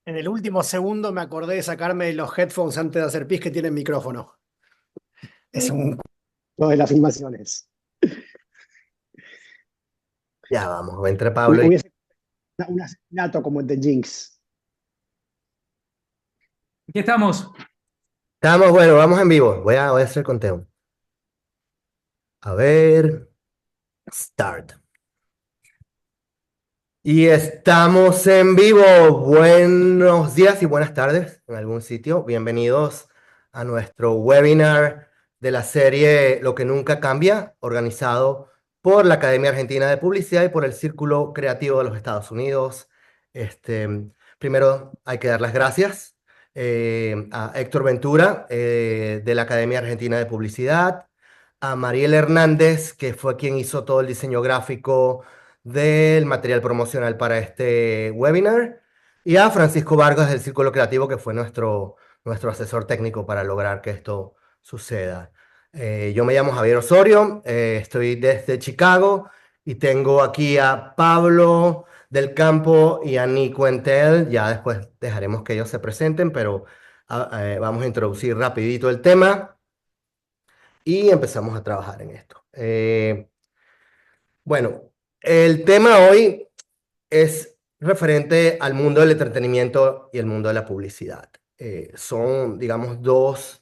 En el último segundo me acordé de sacarme los headphones antes de hacer pis que tienen micrófono. Es un lo de las filmaciones. Ya vamos, entre Pablo y... Hubiese un asesinato como el de Jinx. Aquí estamos. Estamos, bueno, vamos en vivo. Voy a hacer conteo. A ver, start. Y estamos en vivo. Buenos días y buenas tardes en algún sitio. Bienvenidos a nuestro webinar de la serie Lo que nunca cambia, organizado por la Academia Argentina de Publicidad y por el Círculo Creativo de los Estados Unidos. Este, Primero hay que dar las gracias a Héctor Ventura de la Academia Argentina de Publicidad, a Mariel Hernández, que fue quien hizo todo el diseño gráfico del material promocional para este webinar, y a Francisco Vargas del Círculo Creativo, que fue nuestro asesor técnico para lograr que esto suceda. Yo me llamo Javier Osorio, estoy desde Chicago y tengo aquí a Pablo del Campo y a Nico Entel. Ya después dejaremos que ellos se presenten, pero vamos a introducir rapidito el tema y empezamos a trabajar en esto. Bueno, el tema hoy es referente al mundo del entretenimiento y el mundo de la publicidad. Son, digamos, dos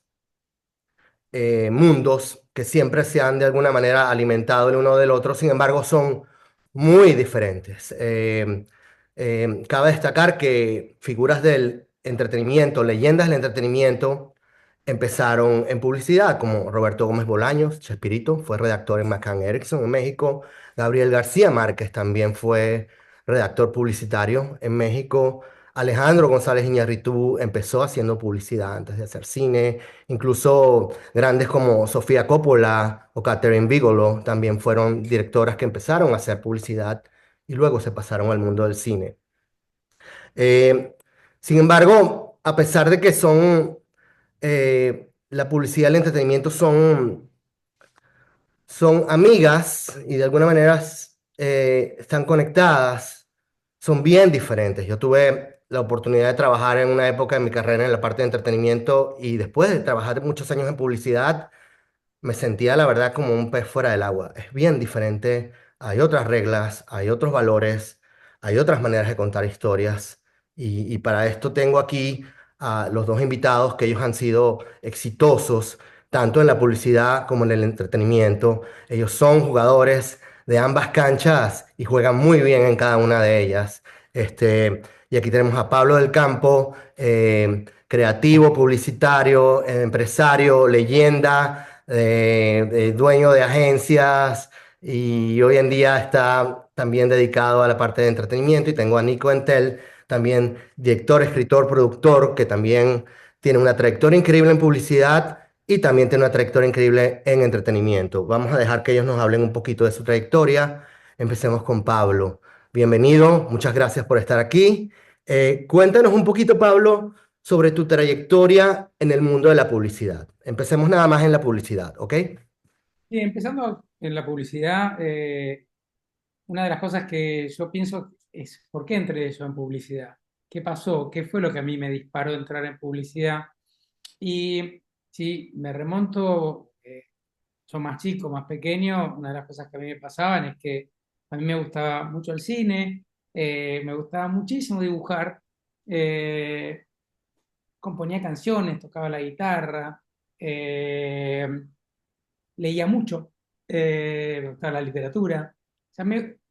mundos que siempre se han de alguna manera alimentado el uno del otro, sin embargo, son muy diferentes. Cabe destacar que figuras del entretenimiento, leyendas del entretenimiento, empezaron en publicidad, como Roberto Gómez Bolaños, Chespirito, fue redactor en McCann Erickson en México. Gabriel García Márquez también fue redactor publicitario en México. Alejandro González Iñárritu empezó haciendo publicidad antes de hacer cine. Incluso grandes como Sofía Coppola o Catherine Bigelow también fueron directoras que empezaron a hacer publicidad y luego se pasaron al mundo del cine. Eh, Sin embargo, a pesar de que la publicidad y el entretenimiento son amigas y de alguna manera están conectadas, son bien diferentes. Yo tuve la oportunidad de trabajar en una época de mi carrera en la parte de entretenimiento y después de trabajar muchos años en publicidad, me sentía la verdad como un pez fuera del agua. Es bien diferente, hay otras reglas, hay otros valores, hay otras maneras de contar historias y para esto tengo aquí a los dos invitados que ellos han sido exitosos tanto en la publicidad como en el entretenimiento. Ellos son jugadores de ambas canchas y juegan muy bien en cada una de ellas. Y aquí tenemos a Pablo del Campo, creativo, publicitario, empresario, leyenda, dueño de agencias y hoy en día está también dedicado a la parte de entretenimiento. Y tengo a Nico Entel, también director, escritor, productor, que también tiene una trayectoria increíble en publicidad y también tiene una trayectoria increíble en entretenimiento. Vamos a dejar que ellos nos hablen un poquito de su trayectoria. Empecemos con Pablo. Bienvenido, muchas gracias por estar aquí. Cuéntanos un poquito, Pablo, sobre tu trayectoria en el mundo de la publicidad. Empecemos nada más en la publicidad, ¿ok? Y empezando en la publicidad, una de las cosas que yo pienso es, ¿por qué entré yo en publicidad? ¿Qué pasó? ¿Qué fue lo que a mí me disparó a entrar en publicidad? Y si me remonto, yo más chico, más pequeño, una de las cosas que a mí me pasaban es que a mí me gustaba mucho el cine, me gustaba muchísimo dibujar, eh, componía canciones, tocaba la guitarra, eh, leía mucho, me gustaba la literatura. O sea,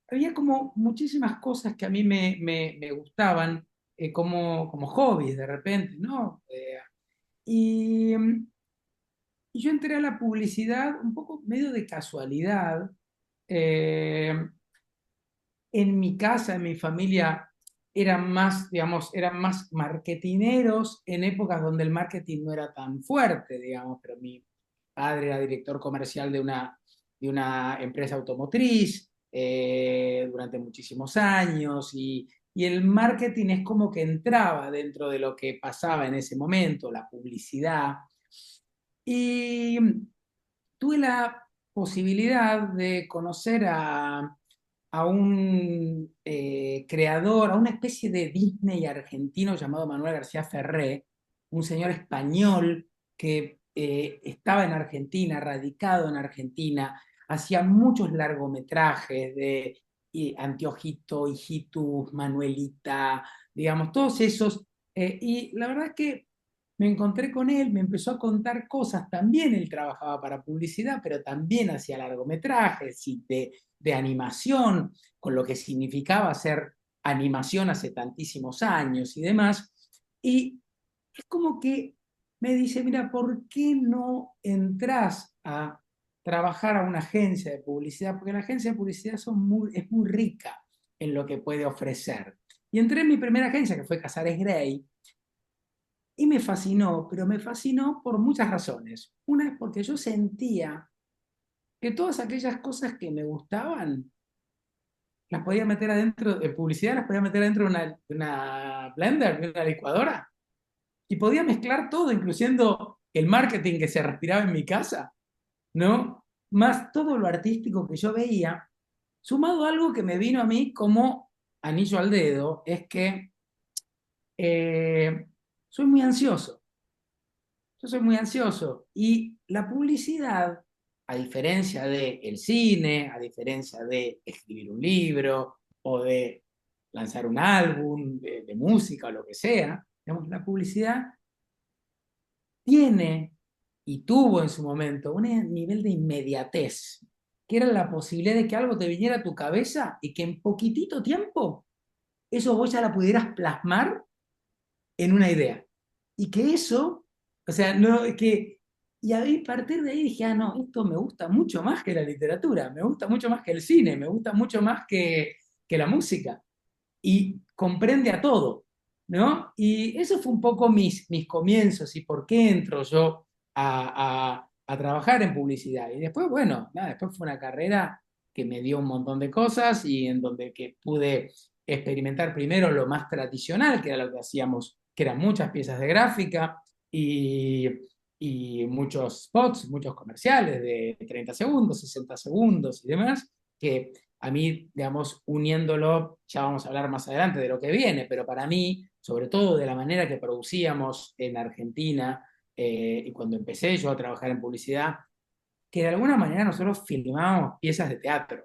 había como muchísimas cosas que a mí me gustaban como hobbies de repente, ¿no? Y, y yo entré a la publicidad un poco medio de casualidad. Eh, en mi casa, en mi familia, eran más, digamos, eran más marketineros en épocas donde el marketing no era tan fuerte, digamos, pero mi padre era director comercial de una empresa automotriz durante muchísimos años y el marketing es como que entraba dentro de lo que pasaba en ese momento, la publicidad. Y tuve la posibilidad de conocer a un creador, a una especie de Disney argentino llamado Manuel García Ferré, un señor español que estaba en Argentina, radicado en Argentina, hacía muchos largometrajes de Antiojito, Hijitus, Manuelita, digamos, todos esos. Y la verdad es que me encontré con él, me empezó a contar cosas. También él trabajaba para publicidad, pero también hacía largometrajes y de animación, con lo que significaba hacer animación hace tantísimos años y demás. Y es como que me dice, mira, ¿por qué no entras a trabajar a una agencia de publicidad? Porque la agencia de publicidad es muy rica en lo que puede ofrecer. Y entré en mi primera agencia, que fue Casares Grey, y me fascinó, pero me fascinó por muchas razones. Una es porque yo sentía que todas aquellas cosas que me gustaban las podía meter adentro, de publicidad las podía meter adentro de una blender, de una licuadora, y podía mezclar todo, incluyendo el marketing que se respiraba en mi casa, ¿no? Más todo lo artístico que yo veía, sumado a algo que me vino a mí como anillo al dedo, es que eh, soy muy ansioso. Yo soy muy ansioso y la publicidad, a diferencia del cine, a diferencia de escribir un libro o de lanzar un álbum de música o lo que sea, digamos, la publicidad tiene y tuvo en su momento un nivel de inmediatez, que era la posibilidad de que algo te viniera a tu cabeza y que en poquitito tiempo eso vos ya la pudieras plasmar en una idea. Y que eso, o sea, no, y a partir de ahí dije, ah, no, esto me gusta mucho más que la literatura, me gusta mucho más que el cine, me gusta mucho más que la música. Y comprende a todo, ¿no? Y eso fue un poco mis comienzos y por qué entro yo a trabajar en publicidad. Y después, bueno, nada, después fue una carrera que me dio un montón de cosas y en donde que pude experimentar primero lo más tradicional, que era lo que hacíamos, que eran muchas piezas de gráfica y, y muchos spots, muchos comerciales de 30 segundos, 60 segundos y demás, que a mí, digamos, uniéndolo, ya vamos a hablar más adelante de lo que viene, pero para mí, sobre todo de la manera que producíamos en Argentina, y cuando empecé yo a trabajar en publicidad, que de alguna manera nosotros filmábamos piezas de teatro.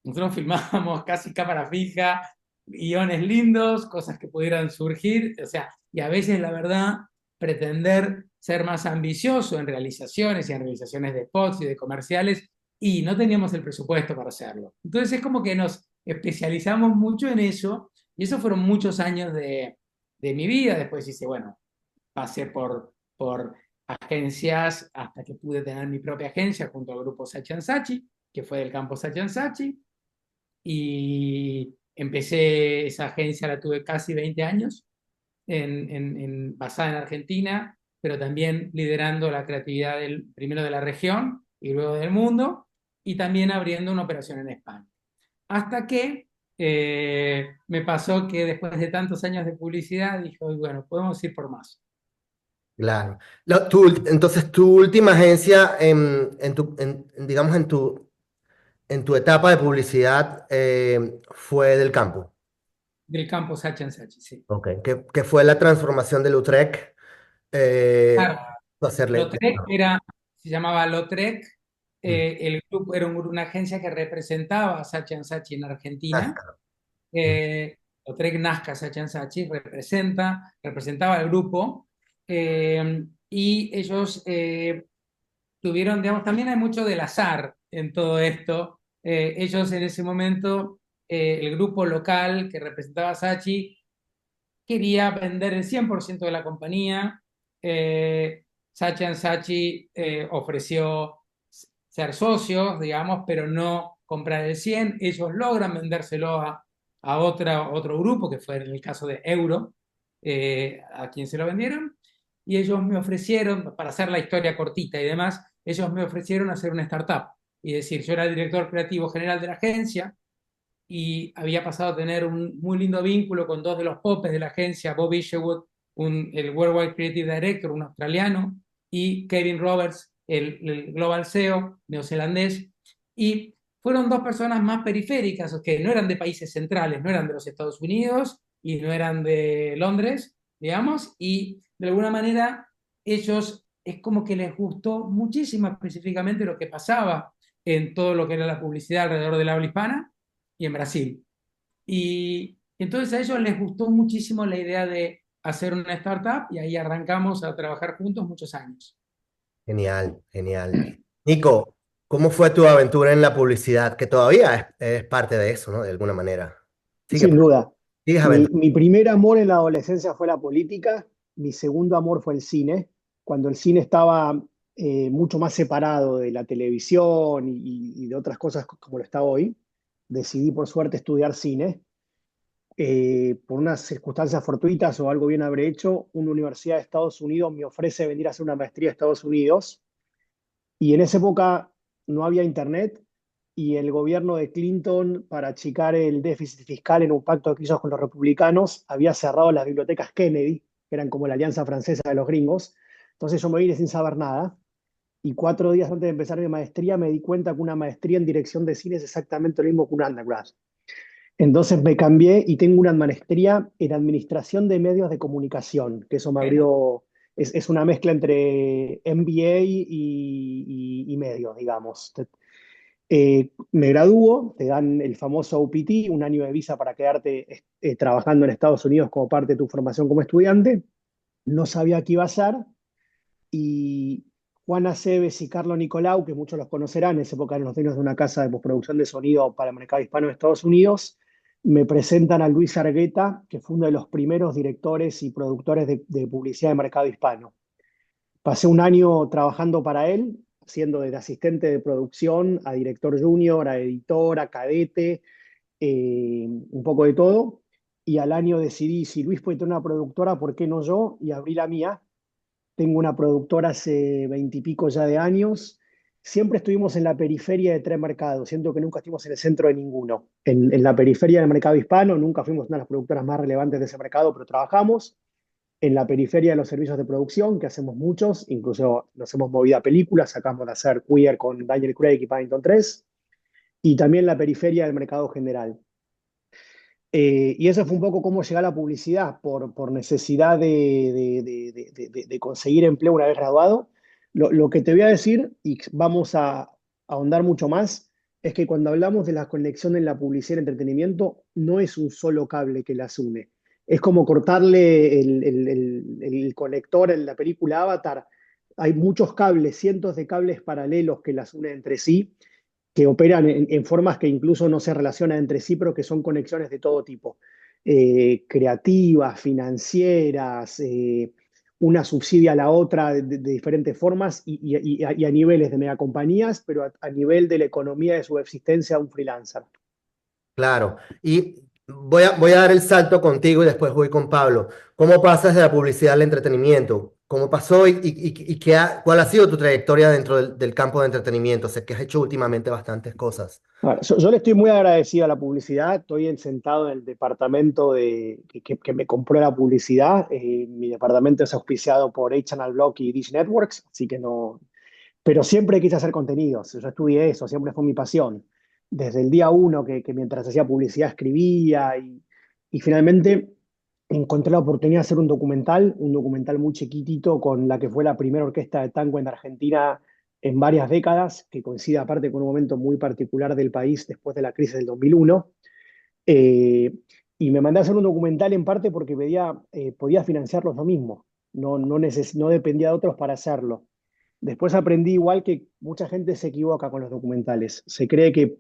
Nosotros filmábamos casi cámara fija, guiones lindos, cosas que pudieran surgir, o sea, y a veces la verdad, pretender ser más ambicioso en realizaciones y en realizaciones de spots y de comerciales, y no teníamos el presupuesto para hacerlo. Entonces es como que nos especializamos mucho en eso, y eso fueron muchos años de mi vida. Después hice, bueno, pasé por agencias hasta que pude tener mi propia agencia junto al grupo Sachi Sachi, que fue del campo Sachi Sachi, y empecé esa agencia, la tuve casi 20 años, basada en Argentina, pero también liderando la creatividad primero de la región y luego del mundo, y también abriendo una operación en España. Hasta que me pasó que después de tantos años de publicidad, dije, bueno, podemos ir por más. Claro. Entonces, tu última agencia, digamos, en tu etapa de publicidad, fue del campo. Del campo Sachi Sachi, sí. Ok. Que fue la transformación de Lautrec, eh, Claro, hacerle. se llamaba Lautrec. Mm. El grupo era una agencia que representaba a Sachi Sachi en Argentina. Nazca. Mm. Lautrec Nazca Sachi Sachi representaba al grupo. Y ellos tuvieron, digamos, también hay mucho del azar en todo esto. Ellos en ese momento, el grupo local que representaba a Sachi, quería vender el 100% de la compañía. Sachi Sachi ofreció ser socios, digamos, pero no comprar el 100. Ellos logran vendérselo a otro grupo, que fue en el caso de Euro, a quien se lo vendieron. Y ellos me ofrecieron, para hacer la historia cortita y demás, ellos me ofrecieron hacer una startup. Y decir, yo era el director creativo general de la agencia, y había pasado a tener un muy lindo vínculo con dos de los popes de la agencia, Bob Isherwood, el Worldwide Creative Director, un australiano, y Kevin Roberts, el Global CEO neozelandés. Y fueron dos personas más periféricas, que no eran de países centrales, no eran de los Estados Unidos y no eran de Londres, digamos, y de alguna manera ellos es como que les gustó muchísimo específicamente lo que pasaba en todo lo que era la publicidad alrededor del habla hispana y en Brasil. Y entonces a ellos les gustó muchísimo la idea de hacer una startup y ahí arrancamos a trabajar juntos muchos años. Genial, genial. Nico, ¿cómo fue tu aventura en la publicidad? Que todavía es parte de eso, ¿no? De alguna manera. Sigue, Sin duda. sigues aventura. Mi primer amor en la adolescencia fue la política, mi segundo amor fue el cine, cuando el cine estaba mucho más separado de la televisión y de otras cosas como lo está hoy. Decidí por suerte estudiar cine. Por unas circunstancias fortuitas o algo bien habré hecho, una universidad de Estados Unidos me ofrece venir a hacer una maestría a Estados Unidos y en esa época no había internet y el gobierno de Clinton, para achicar el déficit fiscal en un pacto que hizo con los republicanos, había cerrado las bibliotecas Kennedy, que eran como la alianza francesa de los gringos. Entonces yo me vine sin saber nada y 4 días antes de empezar mi maestría me di cuenta que una maestría en dirección de cine es exactamente lo mismo que un undergrad. Entonces me cambié y tengo una maestría en administración de medios de comunicación, que eso me Bien. abrió, es una mezcla entre MBA y medios, digamos. Me gradúo, te dan el famoso OPT, un año de visa para quedarte trabajando en Estados Unidos como parte de tu formación como estudiante. No sabía qué iba a hacer y Juan Aceves y Carlos Nicolau, que muchos los conocerán, en esa época eran los dueños de una casa de postproducción de sonido para el mercado hispano de Estados Unidos, me presentan a Luis Argueta, que fue uno de los primeros directores y productores de publicidad de mercado hispano. Pasé un año trabajando para él, siendo desde asistente de producción a director junior, a editor, a cadete, un poco de todo. Y al año decidí, si Luis puede tener una productora, ¿por qué no yo? Y abrí la mía. Tengo una productora hace 20 y pico ya de años. Siempre estuvimos en la periferia de tres mercados. Siento que nunca estuvimos en el centro de ninguno. En la periferia del mercado hispano, nunca fuimos una de las productoras más relevantes de ese mercado, pero trabajamos. En la periferia de los servicios de producción, que hacemos muchos, incluso nos hemos movido a películas, acabamos de hacer Queer con Daniel Craig y Paddington 3, y también la periferia del mercado general. Y eso fue un poco cómo llegar a la publicidad, por necesidad de conseguir empleo una vez graduado. Lo que te voy a decir, y vamos a ahondar mucho más, es que cuando hablamos de la conexión en la publicidad y el entretenimiento, no es un solo cable que las une. Es como cortarle el conector en la película Avatar. Hay muchos cables, cientos de cables paralelos que las unen entre sí, que operan en formas que incluso no se relacionan entre sí, pero que son conexiones de todo tipo, creativas, financieras, una subsidia a la otra de diferentes formas y a niveles de megacompañías, pero a nivel de la economía de subsistencia de un freelancer. Claro. Y voy a dar el salto contigo y después voy con Pablo. ¿Cómo pasas de la publicidad al entretenimiento? ¿Cómo pasó y cuál ha sido tu trayectoria dentro del campo de entretenimiento? Sé que has hecho últimamente bastantes cosas. Ahora, yo le estoy muy agradecido a la publicidad. Estoy sentado en el departamento que me compró la publicidad. Mi departamento es auspiciado por H&M Block y Dish Networks, así que no. Pero siempre quise hacer contenidos. Yo estudié eso, siempre fue mi pasión. Desde el día uno que mientras hacía publicidad escribía y finalmente encontré la oportunidad de hacer un documental muy chiquitito con la que fue la primera orquesta de tango en Argentina en varias décadas, que coincide aparte con un momento muy particular del país después de la crisis del 2001. Eh, y me mandé a hacer un documental en parte porque podía financiarlo yo mismo, no dependía de otros para hacerlo. Después aprendí igual que mucha gente se equivoca con los documentales. Se cree que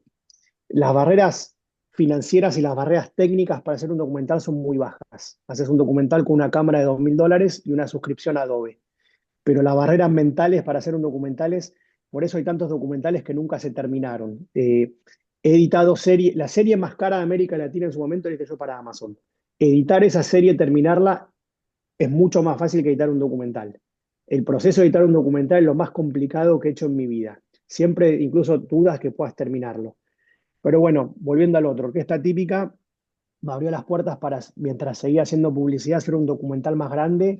las barreras financieras y las barreras técnicas para hacer un documental son muy bajas. Haces un documental con una cámara de $2000 y una suscripción a Adobe. Pero las barreras mentales para hacer un documental por eso hay tantos documentales que nunca se terminaron. He editado la serie más cara de América Latina en su momento la hice yo para Amazon. Editar esa serie, terminarla, es mucho más fácil que editar un documental. El proceso de editar un documental es lo más complicado que he hecho en mi vida. Siempre incluso dudas que puedas terminarlo. Pero bueno, volviendo al otro, Orquesta Típica me abrió las puertas para, mientras seguía haciendo publicidad, hacer un documental más grande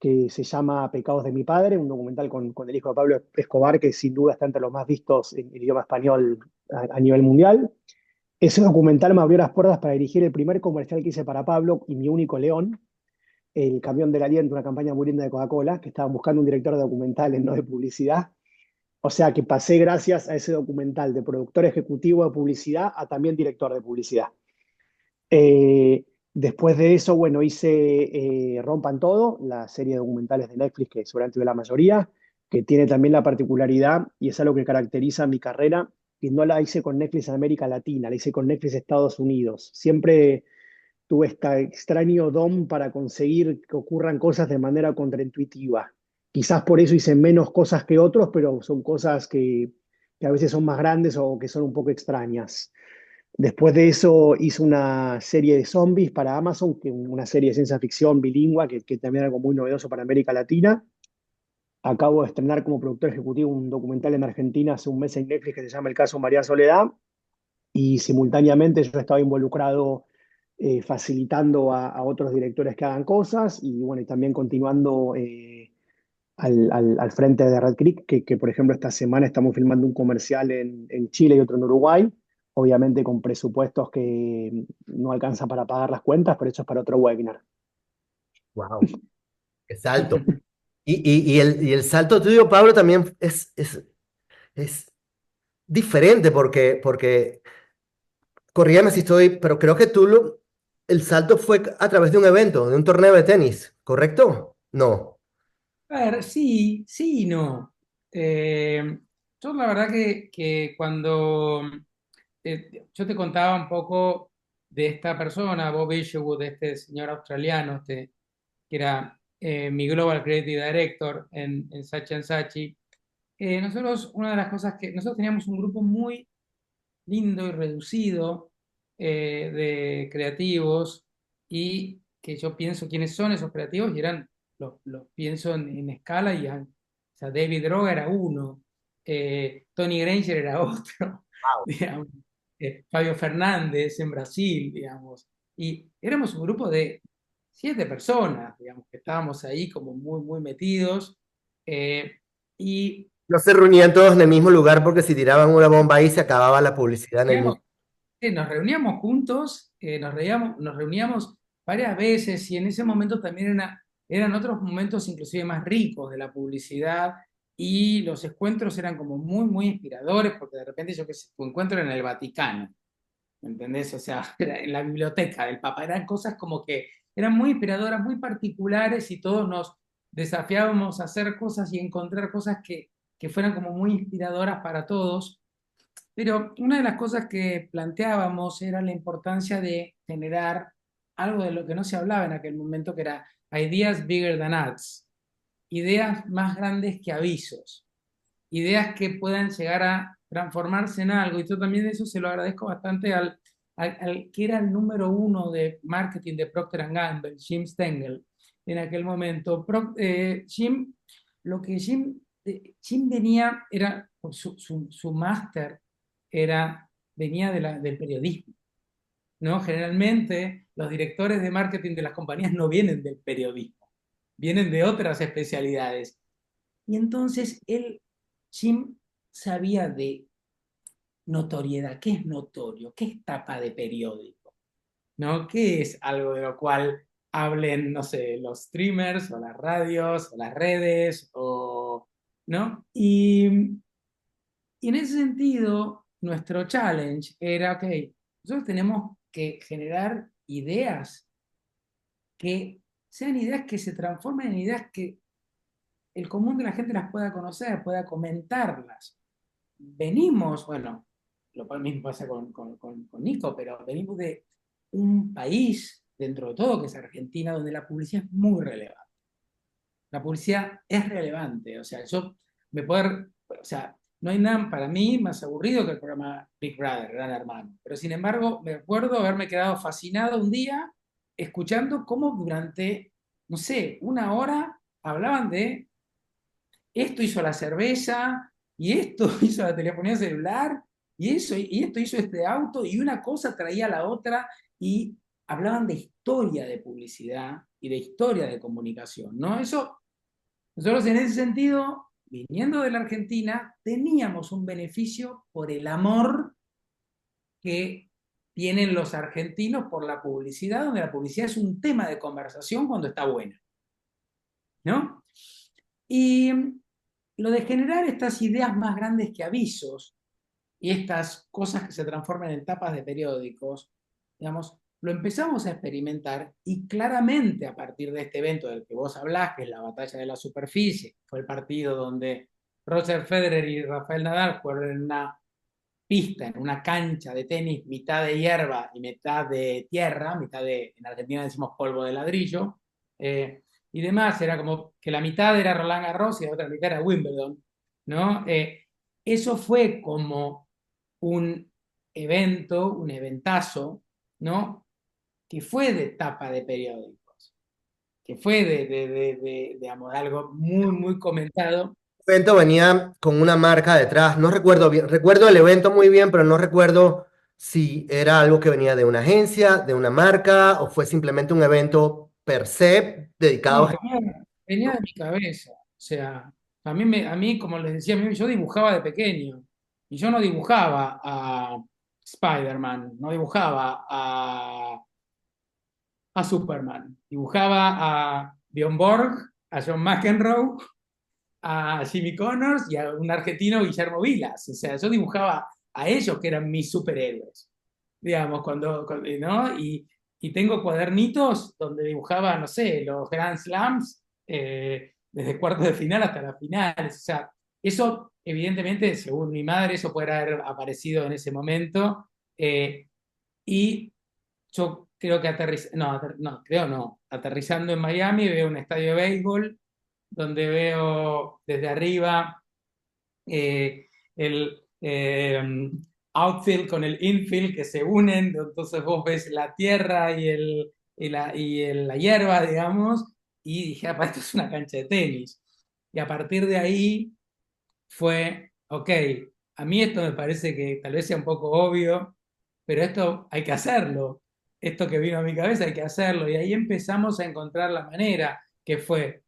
que se llama Pecados de mi padre, un documental con el hijo de Pablo Escobar, que sin duda está entre los más vistos en idioma español a nivel mundial. Ese documental me abrió las puertas para dirigir el primer comercial que hice para Pablo y mi único león, el camión del aliento, una campaña muy linda de Coca-Cola, que estaban buscando un director de documentales, no de publicidad. O sea que pasé gracias a ese documental de productor ejecutivo de publicidad a también director de publicidad. Después de eso, bueno, hice Rompan Todo, la serie de documentales de Netflix que seguramente ve la mayoría, que tiene también la particularidad, y es algo que caracteriza mi carrera, que no la hice con Netflix en América Latina, la hice con Netflix Estados Unidos. Siempre tuve este extraño don para conseguir que ocurran cosas de manera contraintuitiva. Quizás por eso hice menos cosas que otros, pero son cosas que a veces son más grandes o que son un poco extrañas. Después de eso hice una serie de zombies para Amazon, una serie de ciencia ficción bilingüe, que también era algo muy novedoso para América Latina. Acabo de estrenar como productor ejecutivo un documental en Argentina hace un mes en Netflix que se llama El caso María Soledad, y simultáneamente yo estaba involucrado facilitando a otros directores que hagan cosas, y bueno, y también continuando al frente de Red Creek, que, por ejemplo esta semana estamos filmando un comercial en Chile y otro en Uruguay, obviamente con presupuestos que no alcanzan para pagar las cuentas, pero eso es para otro webinar. Wow, qué salto. Y el salto tuyo, Pablo, también es diferente porque corrígeme si estoy, pero creo que el salto fue a través de un evento, de un torneo de tenis, ¿correcto? No. A ver, sí, sí y no. Yo la verdad que cuando yo te contaba un poco de esta persona, Bob Isherwood, de este señor australiano, que era mi Global Creative Director en Saatchi & Saatchi. Nosotros, una de las cosas que nosotros teníamos un grupo muy lindo y reducido de creativos, y que yo pienso quiénes son esos creativos y los pienso en escala y o sea, David Droga era uno, Tony Granger era otro, Wow. digamos, Fabio Fernández en Brasil, digamos, y éramos un grupo de 7 personas, digamos, que estábamos ahí como muy, muy metidos, eh, y No se reunían todos en el mismo lugar porque si tiraban una bomba ahí se acababa la publicidad en el digamos, mismo. nos reuníamos juntos, nos reuníamos varias veces, y en ese momento también eran otros momentos inclusive más ricos de la publicidad, y los encuentros eran como muy, muy inspiradores, porque de repente yo que sé, tu encuentro en el Vaticano, ¿me entendés? O sea, era en la biblioteca del Papa, eran cosas como que eran muy inspiradoras, muy particulares, y todos nos desafiábamos a hacer cosas y encontrar cosas que fueran como muy inspiradoras para todos. Pero una de las cosas que planteábamos era la importancia de generar algo de lo que no se hablaba en aquel momento, que era ideas bigger than ads, ideas más grandes que avisos, ideas que puedan llegar a transformarse en algo. Y yo también eso se lo agradezco bastante al que era el número uno de marketing de Procter & Gamble, Jim Stengel, en aquel momento. Lo que Jim venía, era su máster venía del periodismo, ¿no? Generalmente los directores de marketing de las compañías no vienen del periodismo, vienen de otras especialidades. Y entonces Jim sabía de notoriedad. ¿Qué es notorio? ¿Qué es tapa de periódico? ¿No? ¿Qué es algo de lo cual hablen, no sé, los streamers o las radios o las redes o, ¿no? Y en ese sentido, nuestro challenge era, ok, nosotros tenemos que generar ideas que sean ideas que se transformen en ideas que el común de la gente las pueda conocer, pueda comentarlas. Venimos, bueno, lo mismo pasa con Nico, pero venimos de un país, dentro de todo, que es Argentina, donde la publicidad es muy relevante. La publicidad es relevante, o sea, o sea, no hay nada para mí más aburrido que el programa Big Brother, Gran Hermano. Pero sin embargo, me acuerdo haberme quedado fascinado un día escuchando cómo durante, no sé, una hora hablaban de esto hizo la cerveza, y esto hizo la telefonía celular, y esto hizo este auto, y una cosa traía a la otra, y hablaban de historia de publicidad, y de historia de comunicación, ¿no? Eso, nosotros en ese sentido, viniendo de la Argentina, teníamos un beneficio por el amor que tienen los argentinos por la publicidad, donde la publicidad es un tema de conversación cuando está buena, ¿no? Y lo de generar estas ideas más grandes que avisos y estas cosas que se transforman en tapas de periódicos, digamos, lo empezamos a experimentar y claramente a partir de este evento del que vos hablás, que es la batalla de la superficie, fue el partido donde Roger Federer y Rafael Nadal jugaron en una pista, en una cancha de tenis, mitad de hierba y mitad de tierra, en Argentina decimos polvo de ladrillo, y demás, era como que la mitad era Roland Garros y la otra mitad era Wimbledon, ¿no? Eso fue como un evento, un eventazo, ¿no? Que fue de tapa de periódicos, que fue digamos, algo muy, muy comentado. El evento venía con una marca detrás. No recuerdo bien, recuerdo el evento muy bien, pero no recuerdo si era algo que venía de una agencia, de una marca, o fue simplemente un evento per se dedicado No, a... venía de mi cabeza. O sea, a mí, como les decía, yo dibujaba de pequeño. Y yo no dibujaba a Spider-Man, no dibujaba a Superman. Dibujaba a Bjorn Borg, a John McEnroe, a Jimmy Connors y a un argentino, Guillermo Vilas. O sea, yo dibujaba a ellos que eran mis superhéroes. Digamos, ¿no? Y tengo cuadernitos donde dibujaba, no sé, los Grand Slams, desde cuartos de final hasta las finales. O sea, eso, evidentemente, según mi madre, eso puede haber aparecido en ese momento. Y yo creo que aterrizando en Miami veo un estadio de béisbol donde veo desde arriba el outfield con el infield que se unen, entonces vos ves la tierra la hierba, digamos, y dije, "Apa, esto es una cancha de tenis". Y a partir de ahí fue, ok, a mí esto me parece que tal vez sea un poco obvio, pero esto hay que hacerlo. Esto que vino a mi cabeza hay que hacerlo. Y ahí empezamos a encontrar la manera, que fue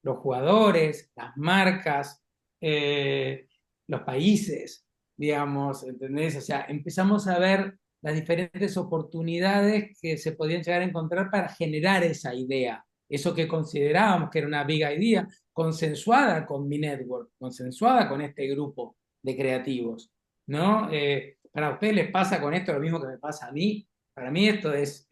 los jugadores, las marcas, eh, los países, digamos, ¿entendés? O sea, empezamos a ver las diferentes oportunidades que se podían llegar a encontrar para generar esa idea, eso que considerábamos que era una big idea, consensuada con mi network, consensuada con este grupo de creativos, ¿no? ¿Para ustedes les pasa con esto lo mismo que me pasa a mí? Para mí esto es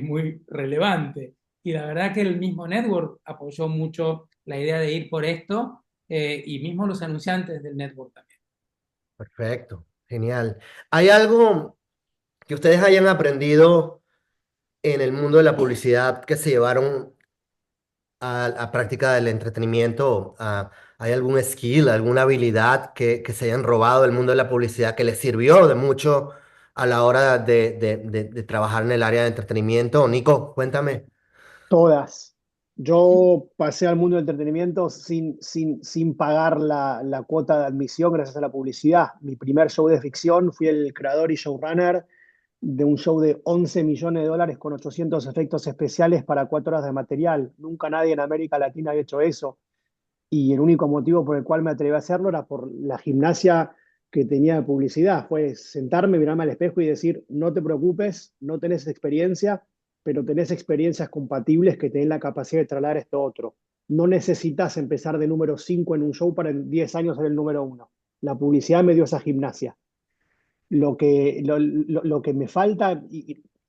muy relevante. Y la verdad que el mismo network apoyó mucho la idea de ir por esto, y mismo los anunciantes del network también. Perfecto, genial. ¿Hay algo que ustedes hayan aprendido en el mundo de la publicidad que se llevaron a práctica del entretenimiento? ¿Hay algún skill, alguna habilidad que se hayan robado del mundo de la publicidad que les sirvió de mucho a la hora de trabajar en el área de entretenimiento? Nico, cuéntame. Todas. Yo pasé al mundo del entretenimiento sin pagar la cuota de admisión gracias a la publicidad. Mi primer show de ficción, fui el creador y showrunner de un show de 11 millones de dólares con 800 efectos especiales para 4 horas de material. Nunca nadie en América Latina había hecho eso. Y el único motivo por el cual me atreví a hacerlo era por la gimnasia que tenía de publicidad. Fue sentarme, mirarme al espejo y decir, no te preocupes, no tenés experiencia, pero tenés experiencias compatibles que te den la capacidad de trasladar esto a otro. No necesitas empezar de número 5 en un show para en 10 años ser el número uno. La publicidad me dio esa gimnasia. Lo que me falta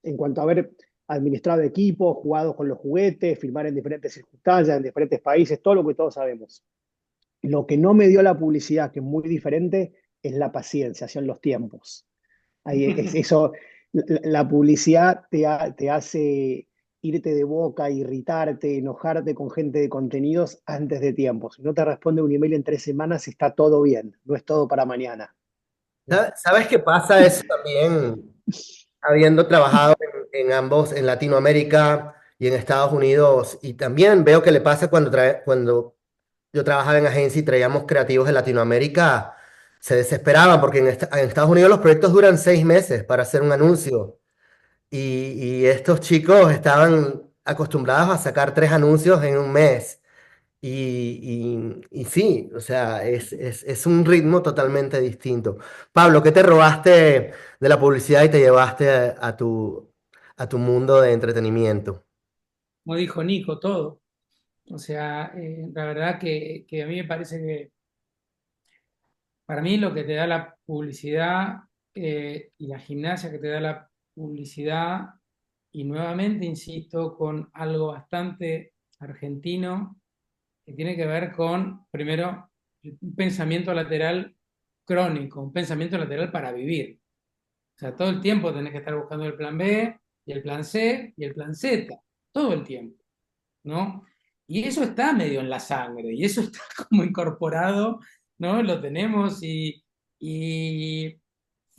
en cuanto a haber administrado equipos, jugado con los juguetes, filmar en diferentes circunstancias, en diferentes países, todo lo que todos sabemos. Lo que no me dio la publicidad, que es muy diferente, es la paciencia, son los tiempos. Eso, la publicidad te hace irte de boca, irritarte, enojarte con gente de contenidos antes de tiempo. Si no te responde un email en 3 semanas, está todo bien, no es todo para mañana. ¿Sabes qué pasa eso también? Habiendo trabajado en ambos, en Latinoamérica y en Estados Unidos, y también veo que le pasa cuando yo trabajaba en agencia y traíamos creativos de Latinoamérica, se desesperaban porque en Estados Unidos los proyectos duran 6 meses para hacer un anuncio y estos chicos estaban acostumbrados a sacar 3 anuncios en un mes. Y sí, o sea, es un ritmo totalmente distinto. Pablo, ¿qué te robaste de la publicidad y te llevaste a tu mundo de entretenimiento? Como dijo Nico, todo. O sea, la verdad que a mí me parece que para mí lo que te da la publicidad y la gimnasia que te da la publicidad, y nuevamente insisto con algo bastante argentino, que tiene que ver con, primero, un pensamiento lateral crónico, un pensamiento lateral para vivir. O sea, todo el tiempo tenés que estar buscando el plan B y el plan C y el plan Z, todo el tiempo, ¿no? Y eso está medio en la sangre y eso está como incorporado, ¿no? Lo tenemos y, y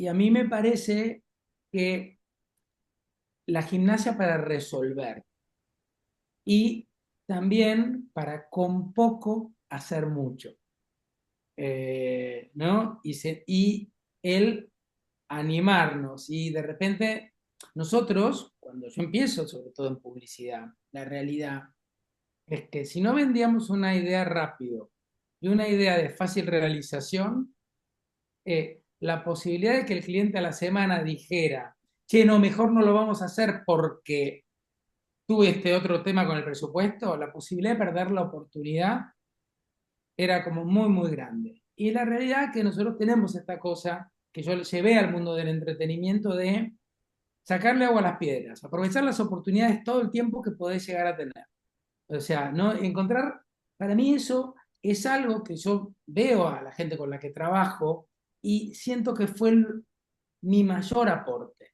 a mí me parece que la gimnasia para resolver y también para con poco hacer mucho, ¿no? Y el animarnos y de repente nosotros, cuando yo empiezo, sobre todo en publicidad, la realidad es que si no vendíamos una idea rápido y una idea de fácil realización, la posibilidad de que el cliente a la semana dijera, che, no, mejor no lo vamos a hacer porque tuve este otro tema con el presupuesto, la posibilidad de perder la oportunidad era como muy, muy grande. Y la realidad es que nosotros tenemos esta cosa que yo llevé al mundo del entretenimiento de sacarle agua a las piedras, aprovechar las oportunidades todo el tiempo que podés llegar a tener. O sea, no encontrar, para mí eso es algo que yo veo a la gente con la que trabajo y siento que fue mi mayor aporte.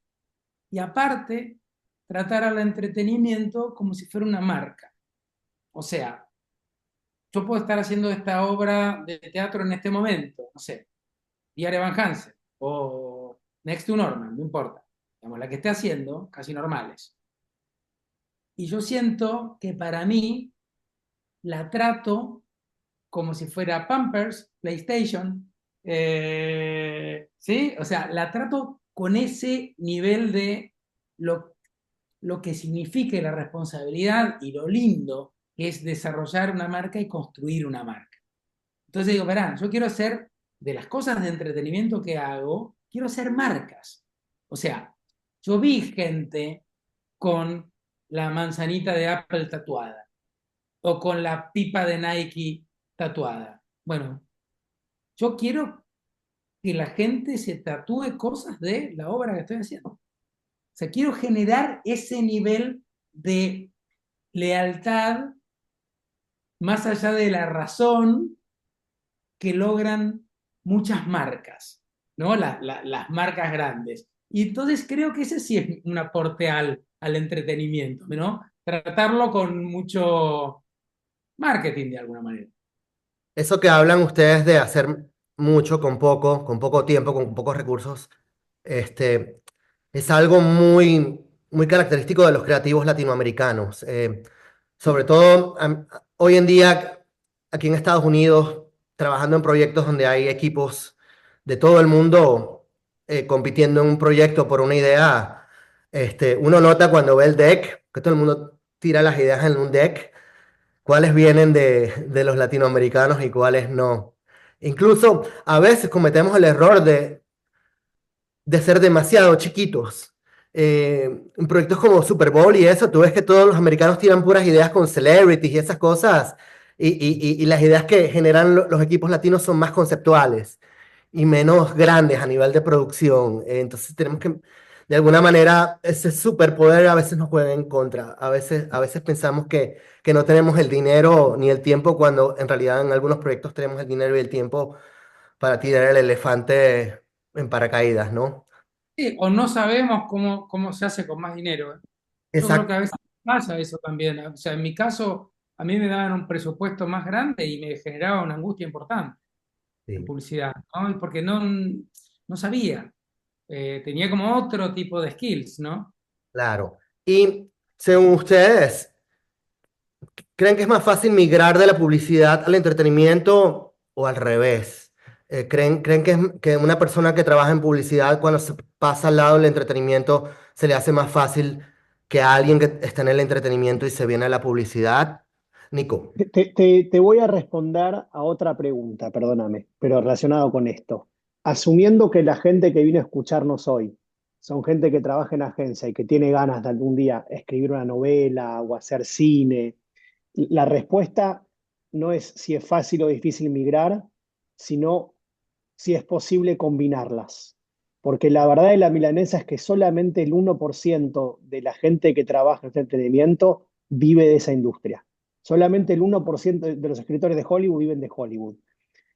Y aparte, tratar al entretenimiento como si fuera una marca. O sea, yo puedo estar haciendo esta obra de teatro en este momento, no sé, Diario Van Hansen o Next to Normal, no importa. Digamos, la que esté haciendo, casi normales. Y yo siento que para mí la trato como si fuera Pampers, PlayStation, ¿sí? O sea, la trato con ese nivel de lo, lo que significa la responsabilidad y lo lindo que es desarrollar una marca y construir una marca. Entonces digo, verán, yo quiero hacer de las cosas de entretenimiento que hago, quiero hacer marcas. O sea, yo vi gente con la manzanita de Apple tatuada o con la pipa de Nike tatuada. Bueno, yo quiero que la gente se tatúe cosas de la obra que estoy haciendo. O sea, quiero generar ese nivel de lealtad más allá de la razón que logran muchas marcas, ¿no? Las marcas grandes. Y entonces creo que ese sí es un aporte al entretenimiento, ¿no? Tratarlo con mucho marketing de alguna manera. Eso que hablan ustedes de hacer mucho con poco tiempo, con pocos recursos, este, es algo muy, muy característico de los creativos latinoamericanos. Sobre todo hoy en día, aquí en Estados Unidos, trabajando en proyectos donde hay equipos de todo el mundo compitiendo en un proyecto por una idea, uno nota cuando ve el deck, que todo el mundo tira las ideas en un deck, cuáles vienen de los latinoamericanos y cuáles no. Incluso a veces cometemos el error de ser demasiado chiquitos. En proyectos como Super Bowl y eso, tú ves que todos los americanos tiran puras ideas con celebrities y esas cosas, y las ideas que generan los equipos latinos son más conceptuales y menos grandes a nivel de producción. Entonces tenemos que, de alguna manera, ese superpoder a veces nos juega en contra. A veces pensamos que no tenemos el dinero ni el tiempo, cuando en realidad en algunos proyectos tenemos el dinero y el tiempo para tirar el elefante en paracaídas, ¿no? Sí, o no sabemos cómo se hace con más dinero. ¿Eh? Yo creo que Exacto. a veces pasa eso también. ¿Eh? O sea, en mi caso, a mí me daban un presupuesto más grande y me generaba una angustia importante en Sí, publicidad, ¿no? Y porque no sabía. Tenía como otro tipo de skills, ¿no? claro. Y según ustedes, ¿creen que es más fácil migrar de la publicidad al entretenimiento o al revés? ¿Creen que una persona que trabaja en publicidad, cuando se pasa al lado del entretenimiento, se le hace más fácil que alguien que está en el entretenimiento y se viene a la publicidad? Nico. Te voy a responder a otra pregunta, perdóname, pero relacionado con esto. Asumiendo que la gente que vino a escucharnos hoy son gente que trabaja en agencia y que tiene ganas de algún día escribir una novela o hacer cine, la respuesta no es si es fácil o difícil migrar, sino si es posible combinarlas. Porque la verdad de la milanesa es que solamente el 1% de la gente que trabaja en este entretenimiento vive de esa industria. Solamente el 1% de los escritores de Hollywood viven de Hollywood.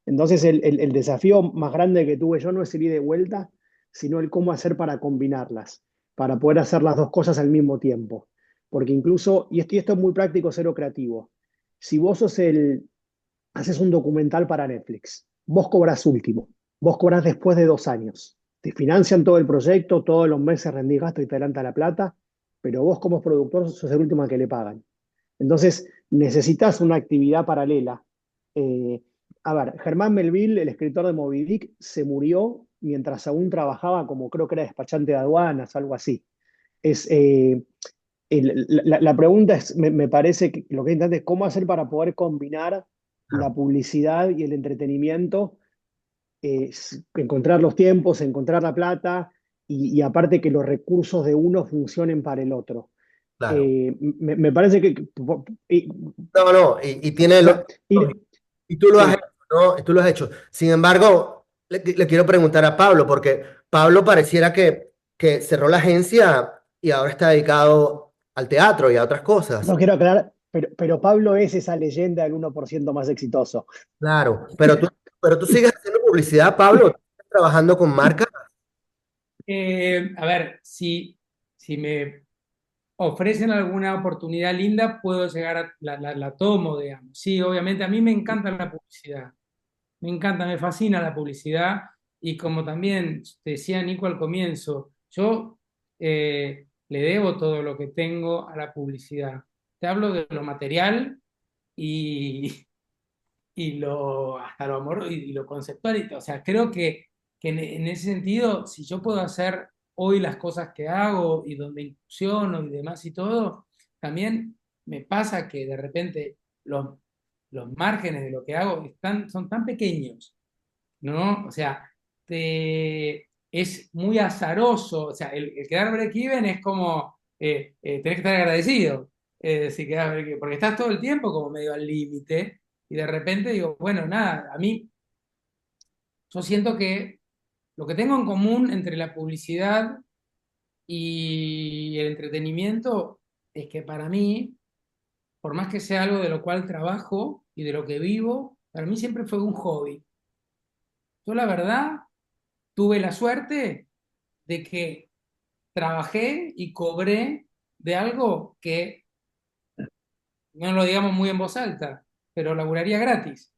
Entonces el desafío más grande que tuve yo no es el ir de vuelta, sino el cómo hacer para combinarlas, para poder hacer las dos cosas al mismo tiempo. Porque incluso, y esto es muy práctico, cero creativo, si vos haces un documental para Netflix, vos cobrás último, vos cobrás después de 2 años, te financian todo el proyecto, todos los meses rendís gasto y te adelanta la plata, pero vos como productor sos el último al que le pagan. Entonces, necesitas una actividad paralela. Eh, a ver, Germán Melville, el escritor de Moby Dick, se murió mientras aún trabajaba como creo que era despachante de aduanas, algo así. Es, la pregunta es, me parece que lo que intenta es cómo hacer para poder combinar la publicidad y el entretenimiento, encontrar los tiempos, encontrar la plata y aparte que los recursos de uno funcionen para el otro. Claro. Me parece que, No, no, y tiene o sea, y tú lo has hecho, sí, ¿no? Y tú lo has hecho. Sin embargo, le quiero preguntar a Pablo, porque Pablo pareciera que cerró la agencia y ahora está dedicado al teatro y a otras no cosas. quiero aclarar, pero Pablo es esa leyenda del 1% más exitoso. Claro, pero tú sigues haciendo publicidad, Pablo, ¿estás trabajando con marcas? A ver, si me ofrecen alguna oportunidad linda, puedo llegar la tomo, digamos. Sí, obviamente, a mí me encanta la publicidad, me encanta, me fascina la publicidad y como también te decía Nico al comienzo, yo le debo todo lo que tengo a la publicidad. Te hablo de lo material y, hasta lo amor y lo conceptual. O sea, creo que en ese sentido, si yo puedo hacer hoy las cosas que hago y donde incursiono y demás y todo, también me pasa que de repente los márgenes de lo que hago son tan pequeños, ¿no? O sea, es muy azaroso. O sea, el quedar break-even es como tenés que estar agradecido. Si quedás porque estás todo el tiempo como medio al límite y de repente digo, bueno, nada, a mí yo siento que lo que tengo en común entre la publicidad y el entretenimiento es que para mí, por más que sea algo de lo cual trabajo y de lo que vivo, para mí siempre fue un hobby. Yo la verdad tuve la suerte de que trabajé y cobré de algo que no lo digamos muy en voz alta, pero laburaría gratis.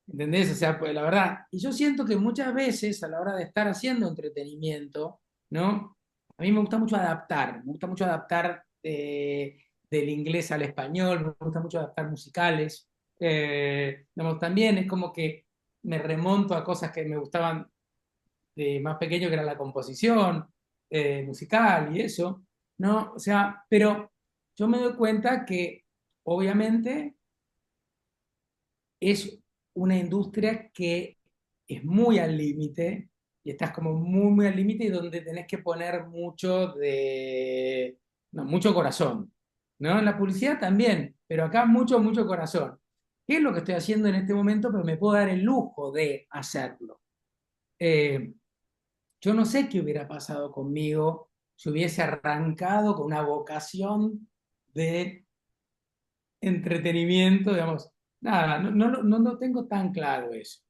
¿Entendés? O sea, pues la verdad. Y yo siento que muchas veces a la hora de estar haciendo entretenimiento, ¿no? A mí me gusta mucho adaptar, me gusta mucho adaptar del inglés al español, me gusta mucho adaptar musicales. Digamos, también es como que me remonto a cosas que me gustaban de más pequeño, que era la composición musical y eso, ¿no? O sea, pero yo me doy cuenta que obviamente es una industria que es muy al límite y estás como muy, muy al límite y donde tenés que poner no, mucho corazón, ¿no? En la publicidad también, pero acá mucho, mucho corazón. ¿Qué es lo que estoy haciendo en este momento? Pero me puedo dar el lujo de hacerlo. Eh, yo no sé qué hubiera pasado conmigo si hubiese arrancado con una vocación de entretenimiento, digamos. Nada, no tengo tan claro eso.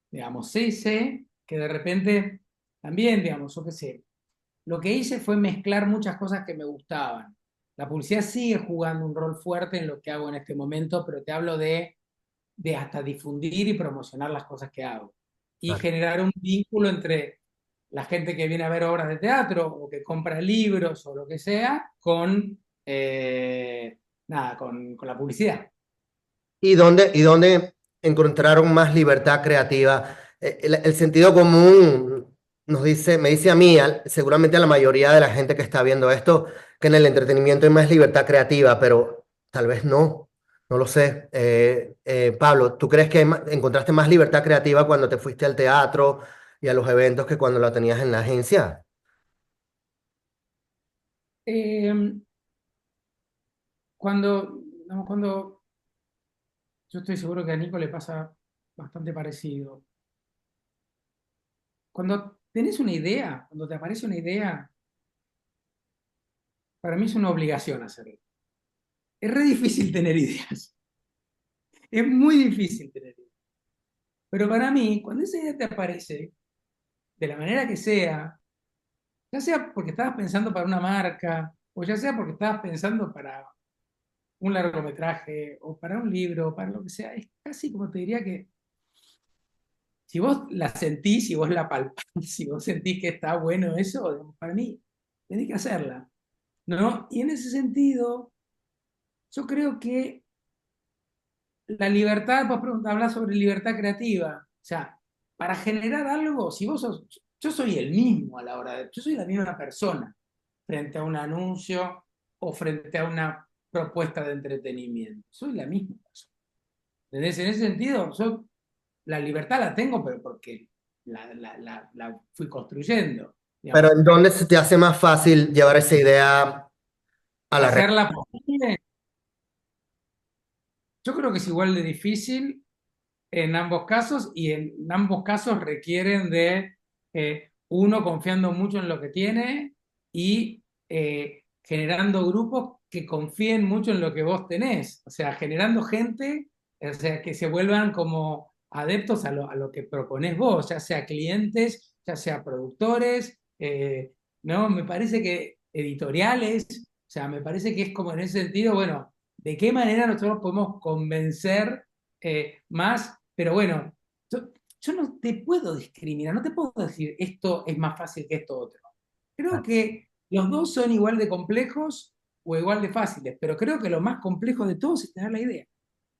Digamos, sí sé que de repente también, digamos, yo qué sé, lo que hice fue mezclar muchas cosas que me gustaban. La publicidad sigue jugando un rol fuerte en lo que hago en este momento, pero te hablo de hasta difundir y promocionar las cosas que hago. Y Claro. generar un vínculo entre la gente que viene a ver obras de teatro o que compra libros o lo que sea nada, con la publicidad. Y dónde encontraron más libertad creativa? El sentido común me dice a mí, seguramente a la mayoría de la gente que está viendo esto, que en el entretenimiento hay más libertad creativa, pero tal vez no, no lo sé. Pablo, ¿tú crees que encontraste más libertad creativa cuando te fuiste al teatro y a los eventos que cuando la tenías en la agencia? Eh, cuando, no, cuando yo estoy seguro que a Nico le pasa bastante parecido. Cuando tenés una idea, cuando te aparece una idea, para mí es una obligación hacerlo. Es re difícil tener ideas. Es muy difícil tener ideas. Pero para mí, cuando esa idea te aparece, de la manera que sea, ya sea porque estabas pensando para una marca, o ya sea porque estabas pensando para un largometraje, o para un libro, o para lo que sea, es casi como te diría que si vos la sentís, si vos la palpás, si vos sentís que está bueno eso, para mí, tenés que hacerla, ¿no? Y en ese sentido, yo creo que la libertad, vos hablas sobre libertad creativa, o sea, para generar algo, si vos sos, yo soy el mismo a la hora de, yo soy la misma persona frente a un anuncio o frente a una propuesta de entretenimiento, soy la misma persona. ¿Entendés? En ese sentido, yo la libertad la tengo, pero porque la fui construyendo, Pero digamos, ¿en dónde se te hace más fácil llevar esa idea a la realidad? hacerla posible, yo creo que es igual de difícil en ambos casos y en ambos casos requieren de uno confiando mucho en lo que tiene y generando grupos que confíen mucho en lo que vos tenés, o sea, generando gente, o sea, que se vuelvan como adeptos a lo que proponés vos, ya sea clientes, ya sea productores, ¿no? Me parece que editoriales, o sea, me parece que es como en ese sentido, bueno, ¿de qué manera nosotros podemos convencer más? Pero bueno, yo no te puedo discriminar, no te puedo decir esto es más fácil que esto otro. Creo que los dos son igual de complejos o igual de fáciles, pero creo que lo más complejo de todos es tener la idea.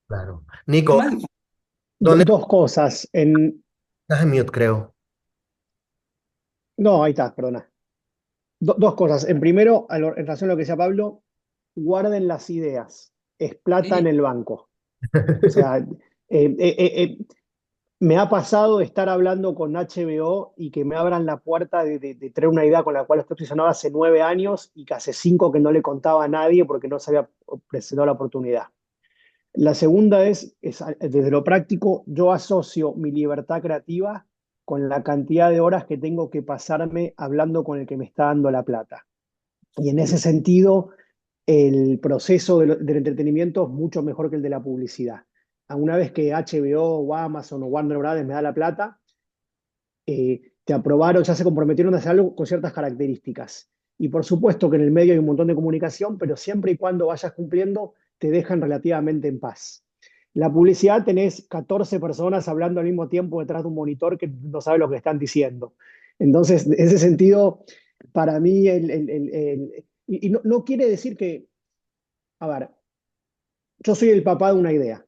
Claro. Lo Nico, más difícil. ¿dónde Dos cosas. estás en mute, creo? No, ahí está, perdona. Dos cosas. En primero, en relación a lo que decía Pablo, guarden las ideas. Es plata en Sí, el banco. O sea, me ha pasado de estar hablando con HBO y que me abran la puerta de traer una idea con la cual estoy obsesionado hace 9 años y que hace 5 que no le contaba a nadie porque no se había presentado la oportunidad. La segunda es desde lo práctico, yo asocio mi libertad creativa con la cantidad de horas que tengo que pasarme hablando con el que me está dando la plata. Y en ese sentido, el proceso del entretenimiento es mucho mejor que el de la publicidad. Una vez que HBO o Amazon o Warner Brothers me da la plata, te aprobaron, ya se comprometieron a hacer algo con ciertas características. Y por supuesto que en el medio hay un montón de comunicación, pero siempre y cuando vayas cumpliendo, te dejan relativamente en paz. La publicidad tenés 14 personas hablando al mismo tiempo detrás de un monitor que no sabe lo que están diciendo. Entonces, en ese sentido, para mí, y no, no quiere decir que, a ver, yo soy el papá de una idea.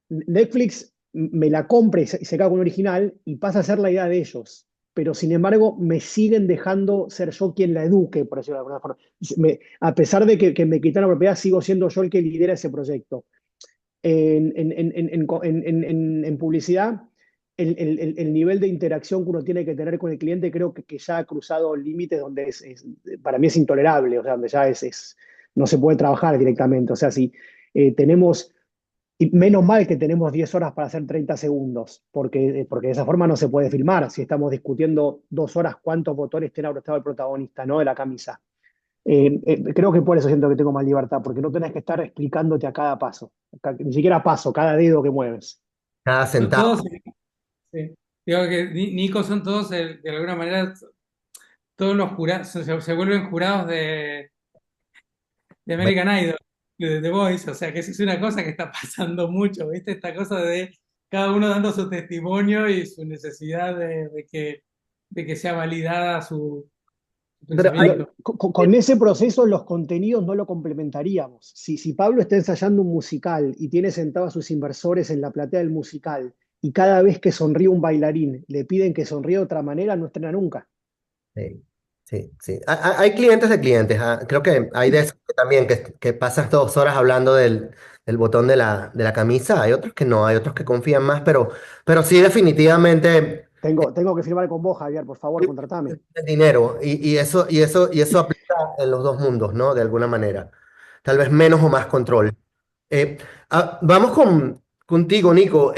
Netflix me la compra y se caga con un original y pasa a ser la idea de ellos. Pero sin embargo, me siguen dejando ser yo quien la eduque, por decirlo de alguna forma. A pesar de que me quitaron la propiedad, sigo siendo yo el que lidera ese proyecto. En publicidad, el nivel de interacción que uno tiene que tener con el cliente creo que ya ha cruzado límites donde para mí es intolerable, o sea, donde ya no se puede trabajar directamente. O sea, si tenemos y menos mal que tenemos 10 horas para hacer 30 segundos, porque de esa forma no se puede filmar. Si estamos discutiendo 2 horas, cuántos botones tiene abrochado el protagonista, ¿no? De la camisa. Creo que por eso siento que tengo más libertad, porque no tenés que estar explicándote a cada paso, ni siquiera paso, cada dedo que mueves. Cada todos, centavo. sí. Digo que Nico son todos, de alguna manera, todos los jurados, se vuelven jurados de American Idol, de The Voice, o sea que eso es una cosa que está pasando mucho, ¿viste? Esta cosa de cada uno dando su testimonio y su necesidad de que sea validada su Pero hay, pensamiento. Con ese proceso los contenidos no lo complementaríamos. Si Pablo está ensayando un musical y tiene sentados a sus inversores en la platea del musical y cada vez que sonríe un bailarín le piden que sonríe de otra manera, no estrena nunca. Sí, sí, sí. Hay clientes de clientes. Creo que hay de esos que también que pasas 2 horas hablando del botón de la camisa. Hay otros que no, hay otros que confían más, pero sí, definitivamente Tengo que firmar con vos, Javier, por favor, contratame. el dinero. Y eso aplica en los dos mundos, ¿no? De alguna manera. Tal vez menos o más control. Eh, vamos contigo, Nico.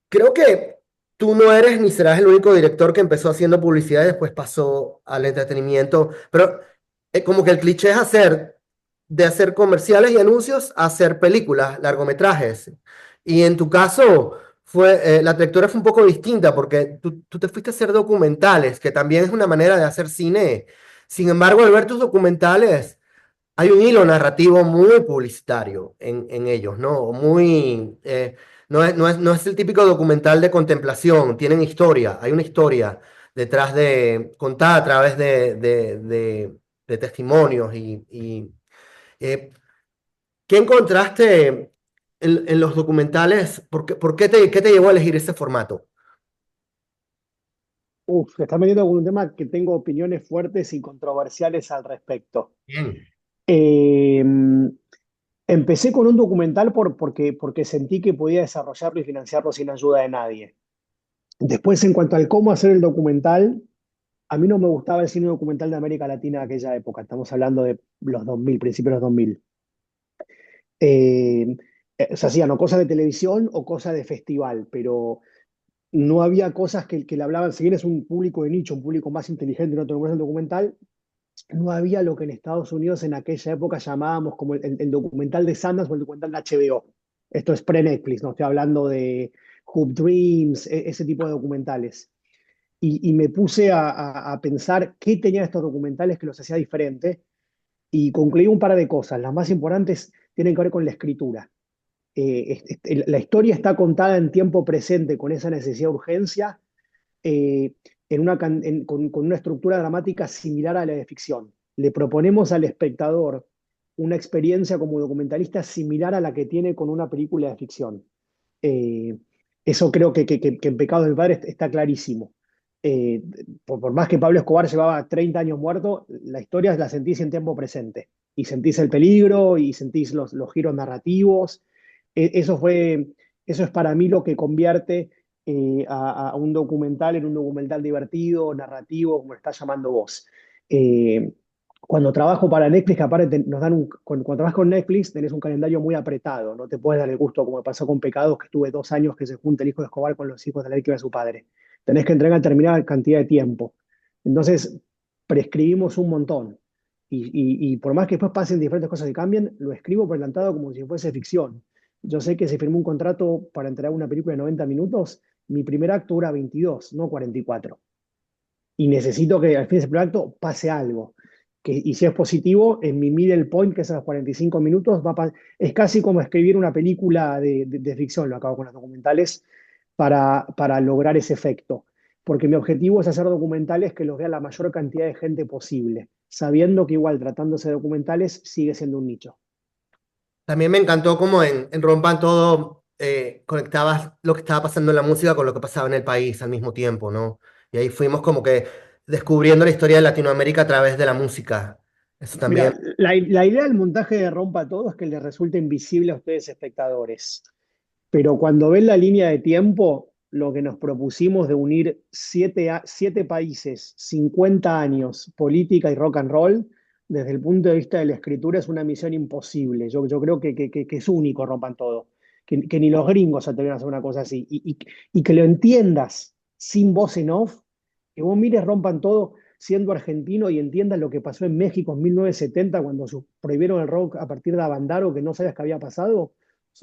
Creo que tú no eres ni serás el único director que empezó haciendo publicidad y después pasó al entretenimiento, pero como que el cliché es de hacer comerciales y anuncios a hacer películas, largometrajes. Y en tu caso, la trayectoria fue un poco distinta porque tú te fuiste a hacer documentales, que también es una manera de hacer cine. Sin embargo, al ver tus documentales, hay un hilo narrativo muy publicitario en ellos, ¿no? No es el típico documental de contemplación, tienen historia, hay una historia detrás contada a través de testimonios eh, ¿qué encontraste en los documentales? ¿Qué te llevó a elegir ese formato? Uf, te estás metiendo con un tema que tengo opiniones fuertes y controversiales al respecto. Bien. Eh, Empecé con un documental porque sentí que podía desarrollarlo y financiarlo sin ayuda de nadie. Después, en cuanto al cómo hacer el documental, a mí no me gustaba el cine documental de América Latina de aquella época. Estamos hablando de los 2000, principios de los 2000. Eh, Se hacían o cosas de televisión o cosas de festival, pero no había cosas que le hablaban. Si bien es un público de nicho, un público más inteligente, no te lo el documental, no había lo que en Estados Unidos en aquella época llamábamos como el documental de Sundance o el documental de HBO. Esto es pre-Netflix, no estoy hablando de Hoop Dreams, ese tipo de documentales. Y me puse a pensar qué tenían estos documentales que los hacía diferente y concluí un par de cosas. Las más importantes tienen que ver con la escritura. La historia está contada en tiempo presente con esa necesidad de urgencia, eh, con una estructura dramática similar a la de ficción. Le proponemos al espectador una experiencia como documentalista similar a la que tiene con una película de ficción. Eh, Eso creo que en Pecados del Padre está clarísimo. Eh, por más que Pablo Escobar llevaba 30 años muerto, la historia la sentís en tiempo presente. Y sentís el peligro y sentís los giros narrativos. Eso eso es para mí lo que convierte a un documental en un documental divertido, narrativo, como lo estás llamando vos. Eh, Cuando trabajo para Netflix, que aparte nos dan cuando trabajas con Netflix, tenés un calendario muy apretado, no te puedes dar el gusto, como me pasó con Pecados, que estuve 2 años que se junta el hijo de Escobar con los hijos de la víctima de su padre. Tenés que entregar determinada cantidad de tiempo. Entonces, prescribimos un montón. Y por más que después pasen diferentes cosas y cambien, lo escribo por adelantado como si fuese ficción. Yo sé que se firmó un contrato para entregar una película de 90 minutos, mi primer acto dura 22, no 44. Y necesito que al fin de ese primer acto pase algo. Y si es positivo, en mi middle point, que es a los 45 minutos, es casi como escribir una película de ficción, lo acabo con los documentales, para lograr ese efecto. Porque mi objetivo es hacer documentales que los vea la mayor cantidad de gente posible, sabiendo que igual tratándose de documentales sigue siendo un nicho. También me encantó como en Rompan Todo conectabas lo que estaba pasando en la música con lo que pasaba en el país al mismo tiempo, ¿no? Y ahí fuimos como que descubriendo la historia de Latinoamérica a través de la música. Eso también. Mira, la idea del montaje de Rompa Todo es que le resulte invisible a ustedes espectadores. Pero cuando ven la línea de tiempo, lo que nos propusimos de unir 7 países, 50 años, política y rock and roll, desde el punto de vista de la escritura es una misión imposible. Yo creo que es único, rompan todo. Que ni los gringos se atreven a hacer una cosa así. Y que lo entiendas sin voz en off, que vos mires, rompan todo siendo argentino y entiendas lo que pasó en México en 1970 cuando prohibieron el rock a partir de Abandaro, que no sabías que había pasado.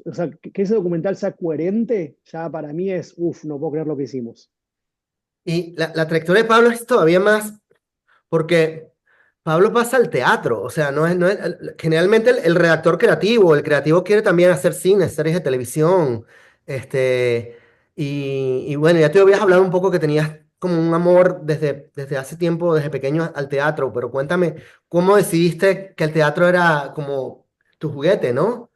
O sea, que ese documental sea coherente, ya para mí es, uff, no puedo creer lo que hicimos. Y la trayectoria de Pablo es todavía más porque Pablo pasa al teatro, o sea, generalmente el redactor creativo, el creativo quiere también hacer cine, series de televisión, este, y bueno, ya te habías hablado un poco que tenías como un amor desde hace tiempo, desde pequeño al teatro, pero cuéntame, ¿cómo decidiste que el teatro era como tu juguete, ¿no?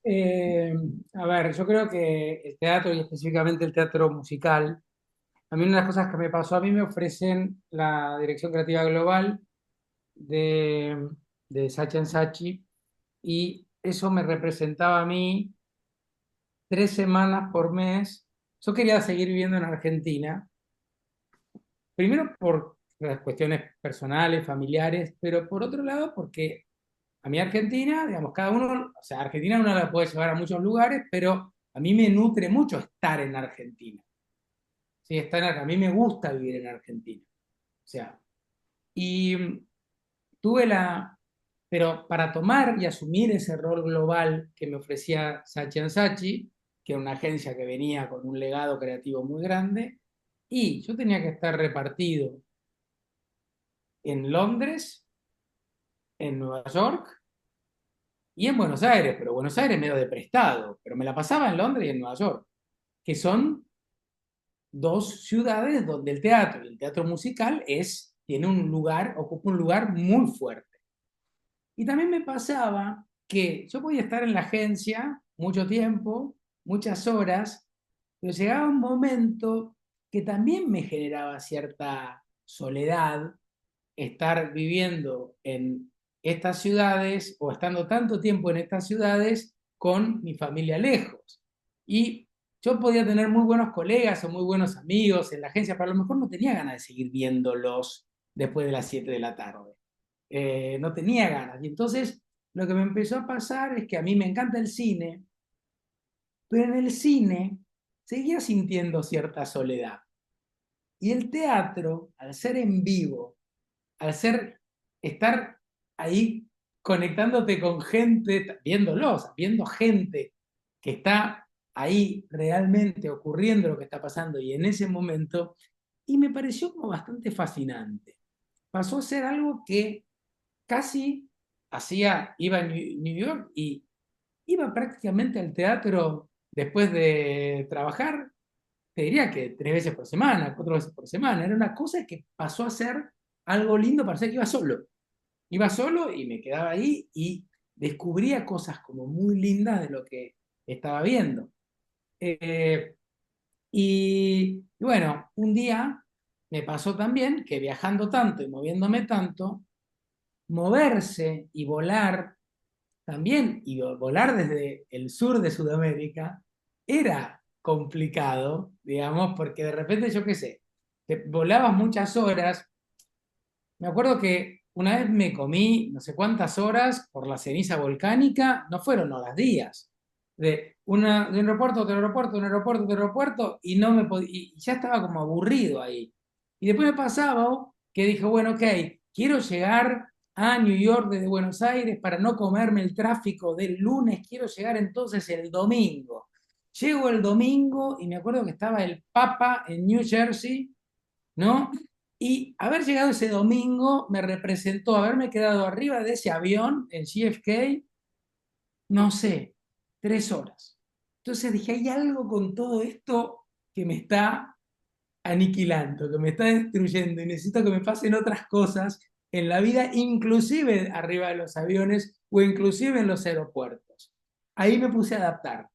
Eh, a ver, yo creo que el teatro y específicamente el teatro musical A mí una de las cosas que me pasó, a mí me ofrecen la dirección creativa global de, de Saatchi Saatchi y eso me representaba a mí 3 semanas por mes. Yo quería seguir viviendo en Argentina, primero por las cuestiones personales, familiares, pero por otro lado porque a mí Argentina, digamos, cada uno, o sea, Argentina uno la puede llevar a muchos lugares, pero a mí me nutre mucho estar en Argentina. Sí, a mí me gusta vivir en Argentina. O sea, y tuve pero para tomar y asumir ese rol global que me ofrecía Saatchi Saatchi, que era una agencia que venía con un legado creativo muy grande, y yo tenía que estar repartido en Londres, en Nueva York y en Buenos Aires, pero Buenos Aires medio de prestado, pero me la pasaba en Londres y en Nueva York, que son dos ciudades donde el teatro musical tiene un lugar, ocupa un lugar muy fuerte. Y también me pasaba que yo podía estar en la agencia mucho tiempo, muchas horas, pero llegaba un momento que también me generaba cierta soledad estar viviendo en estas ciudades o estando tanto tiempo en estas ciudades con mi familia lejos. Y yo podía tener muy buenos colegas o muy buenos amigos en la agencia, pero a lo mejor no tenía ganas de seguir viéndolos después de las 7 de la tarde. No tenía ganas. Y entonces lo que me empezó a pasar es que a mí me encanta el cine, pero en el cine seguía sintiendo cierta soledad. Y el teatro, al ser en vivo, al estar ahí conectándote con gente, viéndolos, viendo gente que está ahí realmente ocurriendo lo que está pasando y en ese momento, y me pareció como bastante fascinante. Pasó a ser algo que casi iba a New York y iba prácticamente al teatro después de trabajar, te diría que 3 veces por semana, 4 veces por semana. Era una cosa que pasó a ser algo lindo, parecía que iba solo. Iba solo y me quedaba ahí y descubría cosas como muy lindas de lo que estaba viendo. Eh, y bueno, un día me pasó también que viajando tanto y moviéndome tanto, moverse y volar también, y volar desde el sur de Sudamérica, era complicado, digamos, porque de repente, yo qué sé, te volabas muchas horas. Me acuerdo que una vez me comí no sé cuántas horas por la ceniza volcánica, no fueron horas, días, de un aeropuerto a otro aeropuerto, de un aeropuerto a otro aeropuerto, y, no me y ya estaba como aburrido ahí. Y después me pasaba que dije, bueno, ok, quiero llegar a New York desde Buenos Aires para no comerme el tráfico del lunes, quiero llegar entonces el domingo. Llego el domingo y me acuerdo que estaba el Papa en New Jersey, ¿no? Y haber llegado ese domingo me representó haberme quedado arriba de ese avión en JFK, no sé, 3 horas. Entonces dije, hay algo con todo esto que me está aniquilando, que me está destruyendo y necesito que me pasen otras cosas en la vida, inclusive arriba de los aviones o inclusive en los aeropuertos. Ahí me puse a adaptar.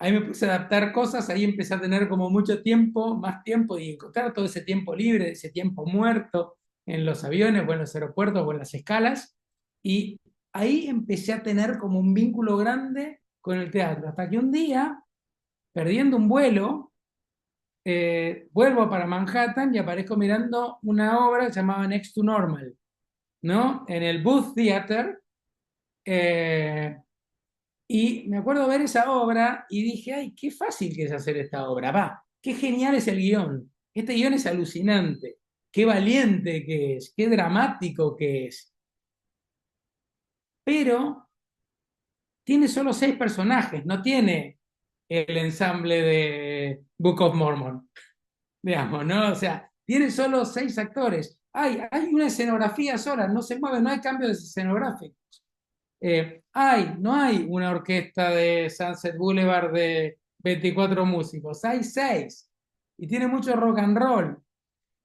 Ahí me puse a adaptar cosas, ahí empecé a tener como mucho tiempo, más tiempo y encontrar todo ese tiempo libre, ese tiempo muerto en los aviones o en los aeropuertos o en las escalas. Y ahí empecé a tener como un vínculo grande con el teatro. Hasta que un día, perdiendo un vuelo, vuelvo para Manhattan y aparezco mirando una obra llamada Next to Normal, ¿no? En el Booth Theater. eh, y me acuerdo ver esa obra y dije, ay, qué fácil que es hacer esta obra, va, qué genial es el guión. Este guión es alucinante, qué valiente que es, qué dramático que es. Pero tiene solo 6 personajes, no tiene el ensamble de Book of Mormon, digamos, ¿no? O sea, tiene solo 6 actores. Hay una escenografía sola, no se mueve, no hay cambios escenográficos. No hay una orquesta de Sunset Boulevard de 24 músicos, hay 6. Y tiene mucho rock and roll.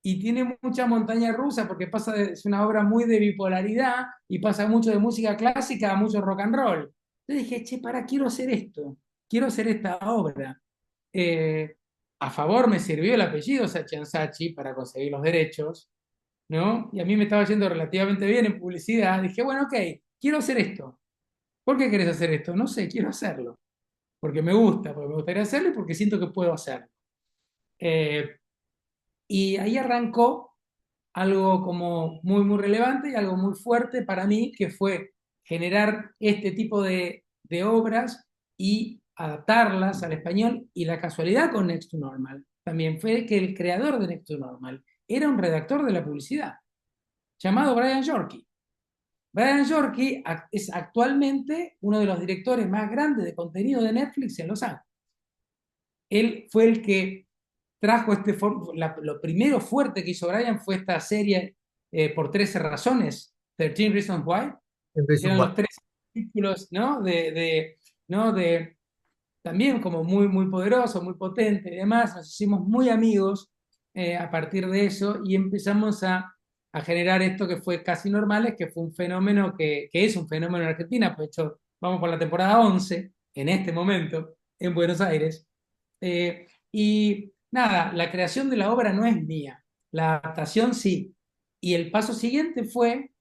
Y tiene mucha montaña rusa porque es una obra muy de bipolaridad y pasa mucho de música clásica a mucho rock and roll. Entonces dije, che, quiero hacer esto, quiero hacer esta obra. Eh, a favor me sirvió el apellido Sachi para conseguir los derechos, ¿no? Y a mí me estaba yendo relativamente bien en publicidad. Dije, bueno, ok, quiero hacer esto. ¿Por qué querés hacer esto? No sé, quiero hacerlo. Porque me gusta, porque me gustaría hacerlo y porque siento que puedo hacerlo. Eh, y ahí arrancó algo como muy, muy relevante y algo muy fuerte para mí, que fue generar este tipo de obras y adaptarlas al español. Y la casualidad con Next to Normal también fue que el creador de Next to Normal era un redactor de la publicidad llamado Brian Yorkey. Brian Yorkey es actualmente uno de los directores más grandes de contenido de Netflix en Los Ángeles. Él fue el que trajo lo primero fuerte que hizo Brian fue esta serie por 13 razones, 13 Reasons Why, que eran los 13 títulos, ¿no? ¿no? También como muy, muy poderoso, muy potente y demás. Nos hicimos muy amigos a partir de eso y empezamos a generar esto que fue Casi Normales, que fue un fenómeno que es un fenómeno en Argentina. Pues de hecho, vamos por la temporada 11 en este momento en Buenos Aires. Y nada, la creación de la obra no es mía, la adaptación sí. Y el paso siguiente fue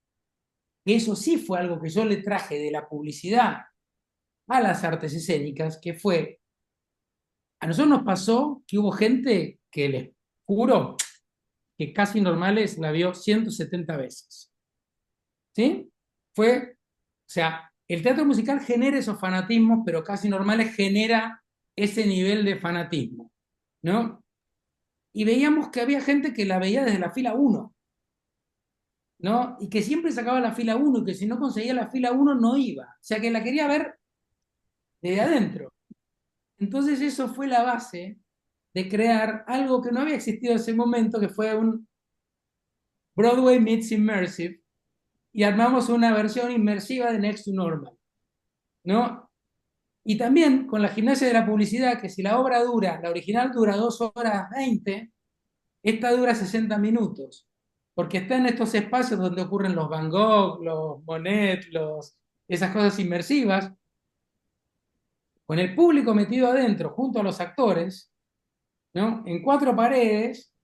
que eso sí fue algo que yo le traje de la publicidad a las artes escénicas, que fue, a nosotros nos pasó que hubo gente que les juro que Casi Normales la vio 170 veces. ¿Sí? O sea, el teatro musical genera esos fanatismos, pero Casi Normales genera ese nivel de fanatismo, ¿no? Y veíamos que había gente que la veía desde la fila uno, ¿no? Y que siempre sacaba la fila uno y que si no conseguía la fila uno no iba. O sea, que la quería ver desde adentro. Entonces eso fue la base de crear algo que no había existido en ese momento, que fue un Broadway Meets Immersive, y armamos una versión inmersiva de Next to Normal, ¿no? Y también con la gimnasia de la publicidad, que si la obra dura, la original dura 2 horas 20, esta dura 60 minutos, porque está en estos espacios donde ocurren los Van Gogh, los Monet, esas cosas inmersivas, con el público metido adentro junto a los actores, ¿no? En 4 paredes,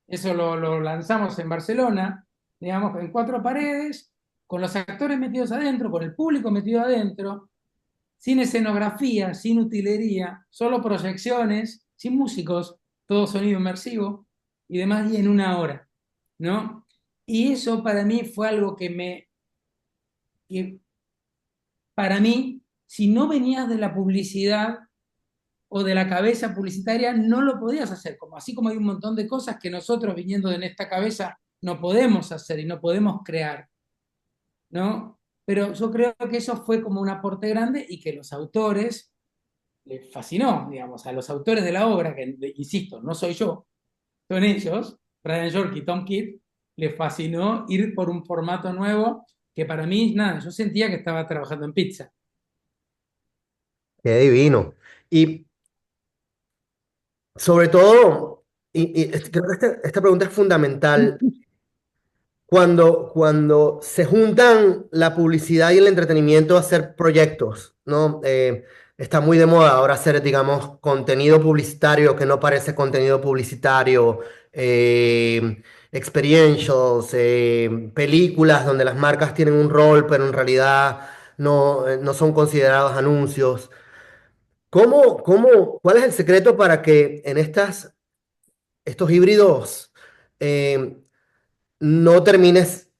eso lo lanzamos en Barcelona, digamos, en 4 paredes, con los actores metidos adentro, con el público metido adentro, sin escenografía, sin utilería, solo proyecciones, sin músicos, todo sonido inmersivo y demás, y en 1 hora, ¿no? Y eso para mí fue algo que para mí, si no venías de la publicidad o de la cabeza publicitaria, no lo podías hacer, como así como hay un montón de cosas que nosotros viniendo de esta cabeza no podemos hacer y no podemos crear, ¿no? Pero yo creo que eso fue como un aporte grande y que los autores les fascinó, digamos, a los autores de la obra, que insisto, no soy yo, son ellos, Brian York y Tom Kidd, les fascinó ir por un formato nuevo que para mí, nada, yo sentía que estaba trabajando en pizza. Qué divino. Y sobre todo, creo que esta pregunta es fundamental. Cuando se juntan la publicidad y el entretenimiento a hacer proyectos, ¿no? Está muy de moda ahora hacer, digamos, contenido publicitario que no parece contenido publicitario, experientials, películas donde las marcas tienen un rol, pero en realidad no son considerados anuncios. ¿Cuál es el secreto para que en estos híbridos eh, no termines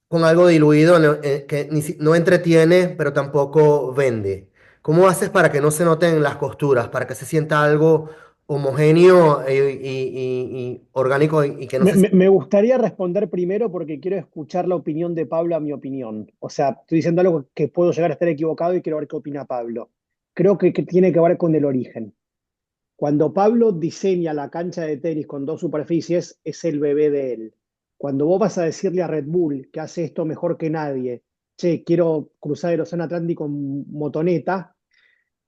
con algo diluido que no entretiene, pero tampoco vende? ¿Cómo haces para que no se noten las costuras, para que se sienta algo homogéneo y orgánico y que no se... Me gustaría responder primero porque quiero escuchar la opinión de Pablo a mi opinión. O sea, estoy diciendo algo que puedo llegar a estar equivocado y quiero ver qué opina Pablo. Creo que tiene que ver con el origen. Cuando Pablo diseña la cancha de tenis con 2 superficies, es el bebé de él. Cuando vos vas a decirle a Red Bull que hace esto mejor que nadie, che, quiero cruzar el océano Atlántico en motoneta,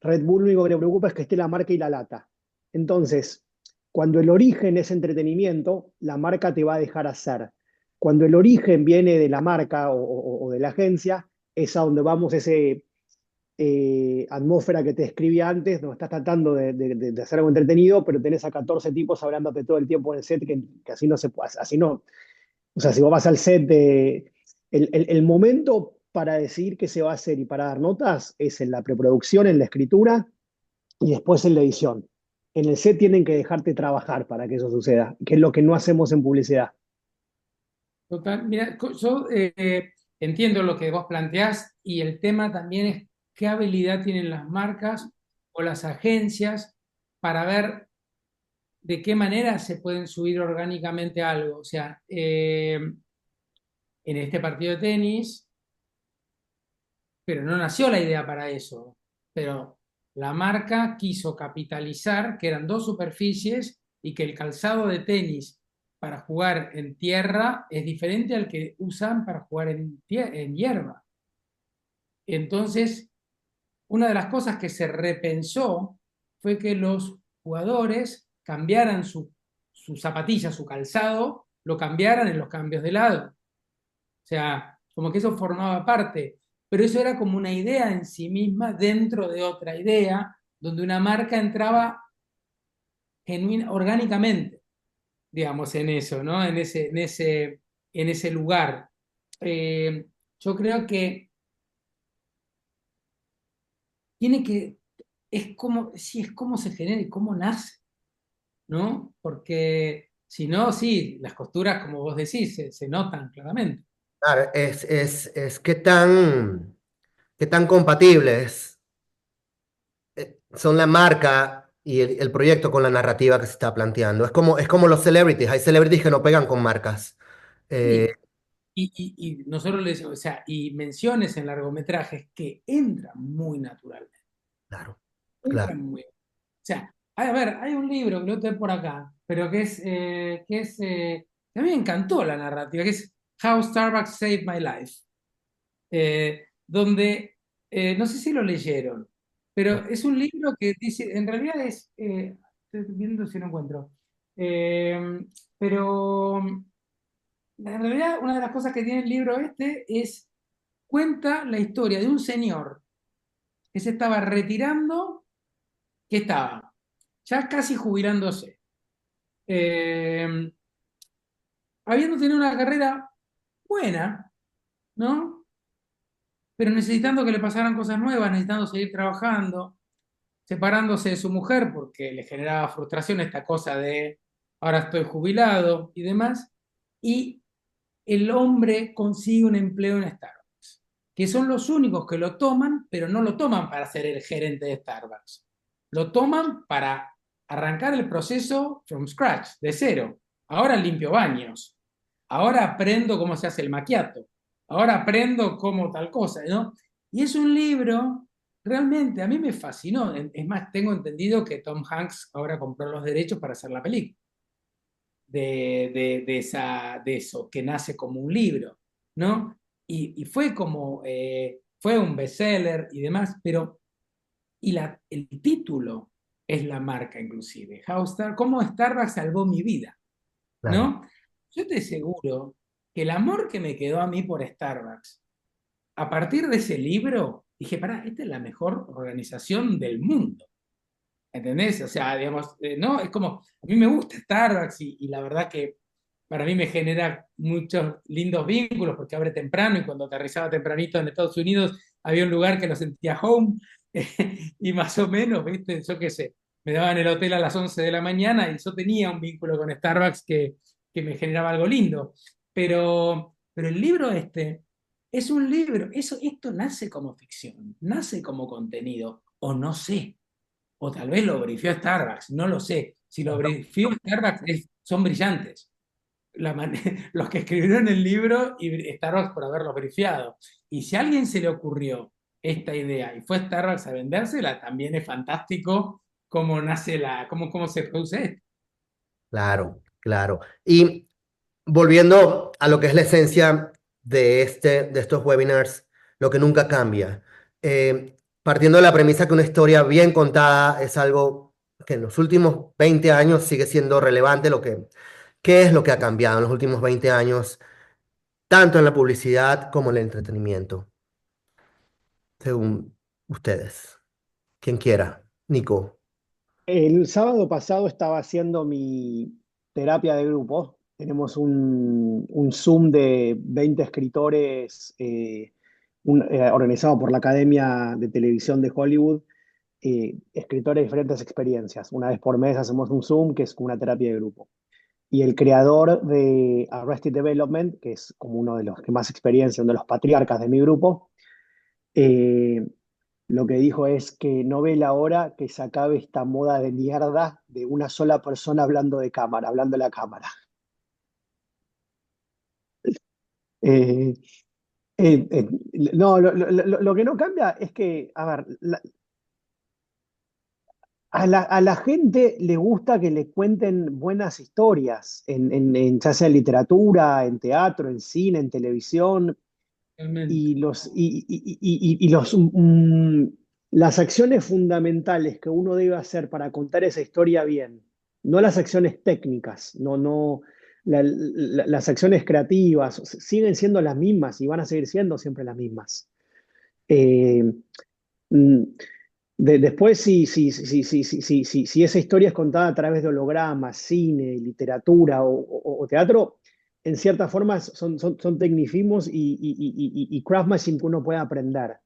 Red Bull lo único que le preocupa es que esté la marca y la lata. Entonces, cuando el origen es entretenimiento, la marca te va a dejar hacer. Cuando el origen viene de la marca o de la agencia, es a donde vamos atmósfera que te describí antes, donde estás tratando de hacer algo entretenido, pero tenés a 14 tipos hablándote todo el tiempo en el set, que así no se puede, así no. O sea, si vos vas al set el momento para decidir qué se va a hacer y para dar notas es en la preproducción, en la escritura y después en la edición. En el set tienen que dejarte trabajar para que eso suceda, que es lo que no hacemos en publicidad. Total, mira, yo entiendo lo que vos planteás y el tema también es qué habilidad tienen las marcas o las agencias para ver de qué manera se pueden subir orgánicamente a algo. O sea, en este partido de tenis, pero no nació la idea para eso. Pero la marca quiso capitalizar que eran dos superficies y que el calzado de tenis para jugar en tierra es diferente al que usan para jugar en hierba. Entonces, una de las cosas que se repensó fue que los jugadores cambiaran su zapatilla, su calzado, lo cambiaran en los cambios de lado. O sea, como que eso formaba parte, pero eso era como una idea en sí misma dentro de otra idea, donde una marca entraba orgánicamente, digamos, en eso, ¿no? En ese lugar. Eh, yo creo que tiene que, es como, sí, es cómo se genera y cómo nace, ¿no? Porque si no, sí, las costuras, como vos decís, se notan claramente. Claro, es qué tan compatibles son la marca y el proyecto con la narrativa que se está planteando. Es como los celebrities. Hay celebrities que no pegan con marcas. Eh, Sí, y nosotros le decimos, o sea, y menciones en largometrajes que entran muy naturalmente, claro, claro. entran muy. O sea, a ver, hay un libro que lo tengo por acá, pero que a mí me encantó la narrativa, que es How Starbucks Saved My Life, donde, no sé si lo leyeron, pero es un libro que dice, en realidad estoy viendo si lo encuentro, Eh, pero en realidad una de las cosas que tiene el libro este es, cuenta la historia de un señor que se estaba retirando, que estaba ya casi jubilándose, eh, habiendo tenido una carrera buena, ¿no? Pero necesitando que le pasaran cosas nuevas, necesitando seguir trabajando, separándose de su mujer porque le generaba frustración esta cosa de ahora estoy jubilado y demás, y el hombre consigue un empleo en Starbucks, que son los únicos que lo toman, pero no lo toman para ser el gerente de Starbucks. Lo toman para arrancar el proceso from scratch, de cero. Ahora limpio baños, ahora aprendo cómo se hace el macchiato, ahora aprendo cómo tal cosa, ¿no? Y es un libro, realmente, a mí me fascinó. Es más, tengo entendido que Tom Hanks ahora compró los derechos para hacer la película de eso, que nace como un libro, ¿no? Y fue como, fue un bestseller y demás, pero, el título es la marca inclusive, cómo Starbucks salvó mi vida, Claro. ¿no? Yo te aseguro que el amor que me quedó a mí por Starbucks, a partir de ese libro, dije, pará, esta es la mejor organización del mundo. ¿Entendés? O sea, digamos, no, es como, a mí me gusta Starbucks y la verdad que para mí me genera muchos lindos vínculos porque abre temprano y cuando aterrizaba tempranito en Estados Unidos había un lugar que lo sentía home y más o menos, ¿viste? Yo qué sé, me daban el hotel a las 11 de la mañana y yo tenía un vínculo con Starbucks que me generaba algo lindo. Pero el libro este es un libro, esto nace como ficción, nace como contenido, o no sé. O tal vez lo brifió Starbucks, no lo sé. Si lo brifió Starbucks, son brillantes. Los que escribieron el libro y Starbucks por haberlos brifiado. Y si a alguien se le ocurrió esta idea y fue Starbucks a vendérsela, también es fantástico cómo nace cómo se produce esto. Claro, claro. Y volviendo a lo que es la esencia de estos webinars, lo que nunca cambia. Partiendo de la premisa que una historia bien contada es algo que en los últimos 20 años sigue siendo relevante, ¿qué es lo que ha cambiado en los últimos 20 años, tanto en la publicidad como en el entretenimiento? Según. ustedes? Quien quiera. Nico. El sábado pasado estaba haciendo mi terapia de grupo. Tenemos un Zoom de 20 escritores organizado por la Academia de Televisión de Hollywood, escritores de diferentes experiencias. Una vez por mes hacemos un Zoom que es como una terapia de grupo. Y el creador de Arrested Development, que es como uno de los que más experiencia, uno de los patriarcas de mi grupo, eh, lo que dijo es que no ve la hora que se acabe esta moda de mierda de una sola persona hablando de cámara, hablando a la cámara. Eh, no, lo que no cambia es que, a ver, a la gente le gusta que le cuenten buenas historias, ya sea en literatura, en teatro, en cine, en televisión. Realmente. Y las acciones fundamentales que uno debe hacer para contar esa historia bien, no las acciones técnicas, no, las acciones creativas siguen siendo las mismas y van a seguir siendo siempre las mismas. Eh, mm, Después, si esa historia es contada a través de hologramas, cine, literatura o teatro, en ciertas formas son tecnicismos y craftsmanship que uno puede aprender.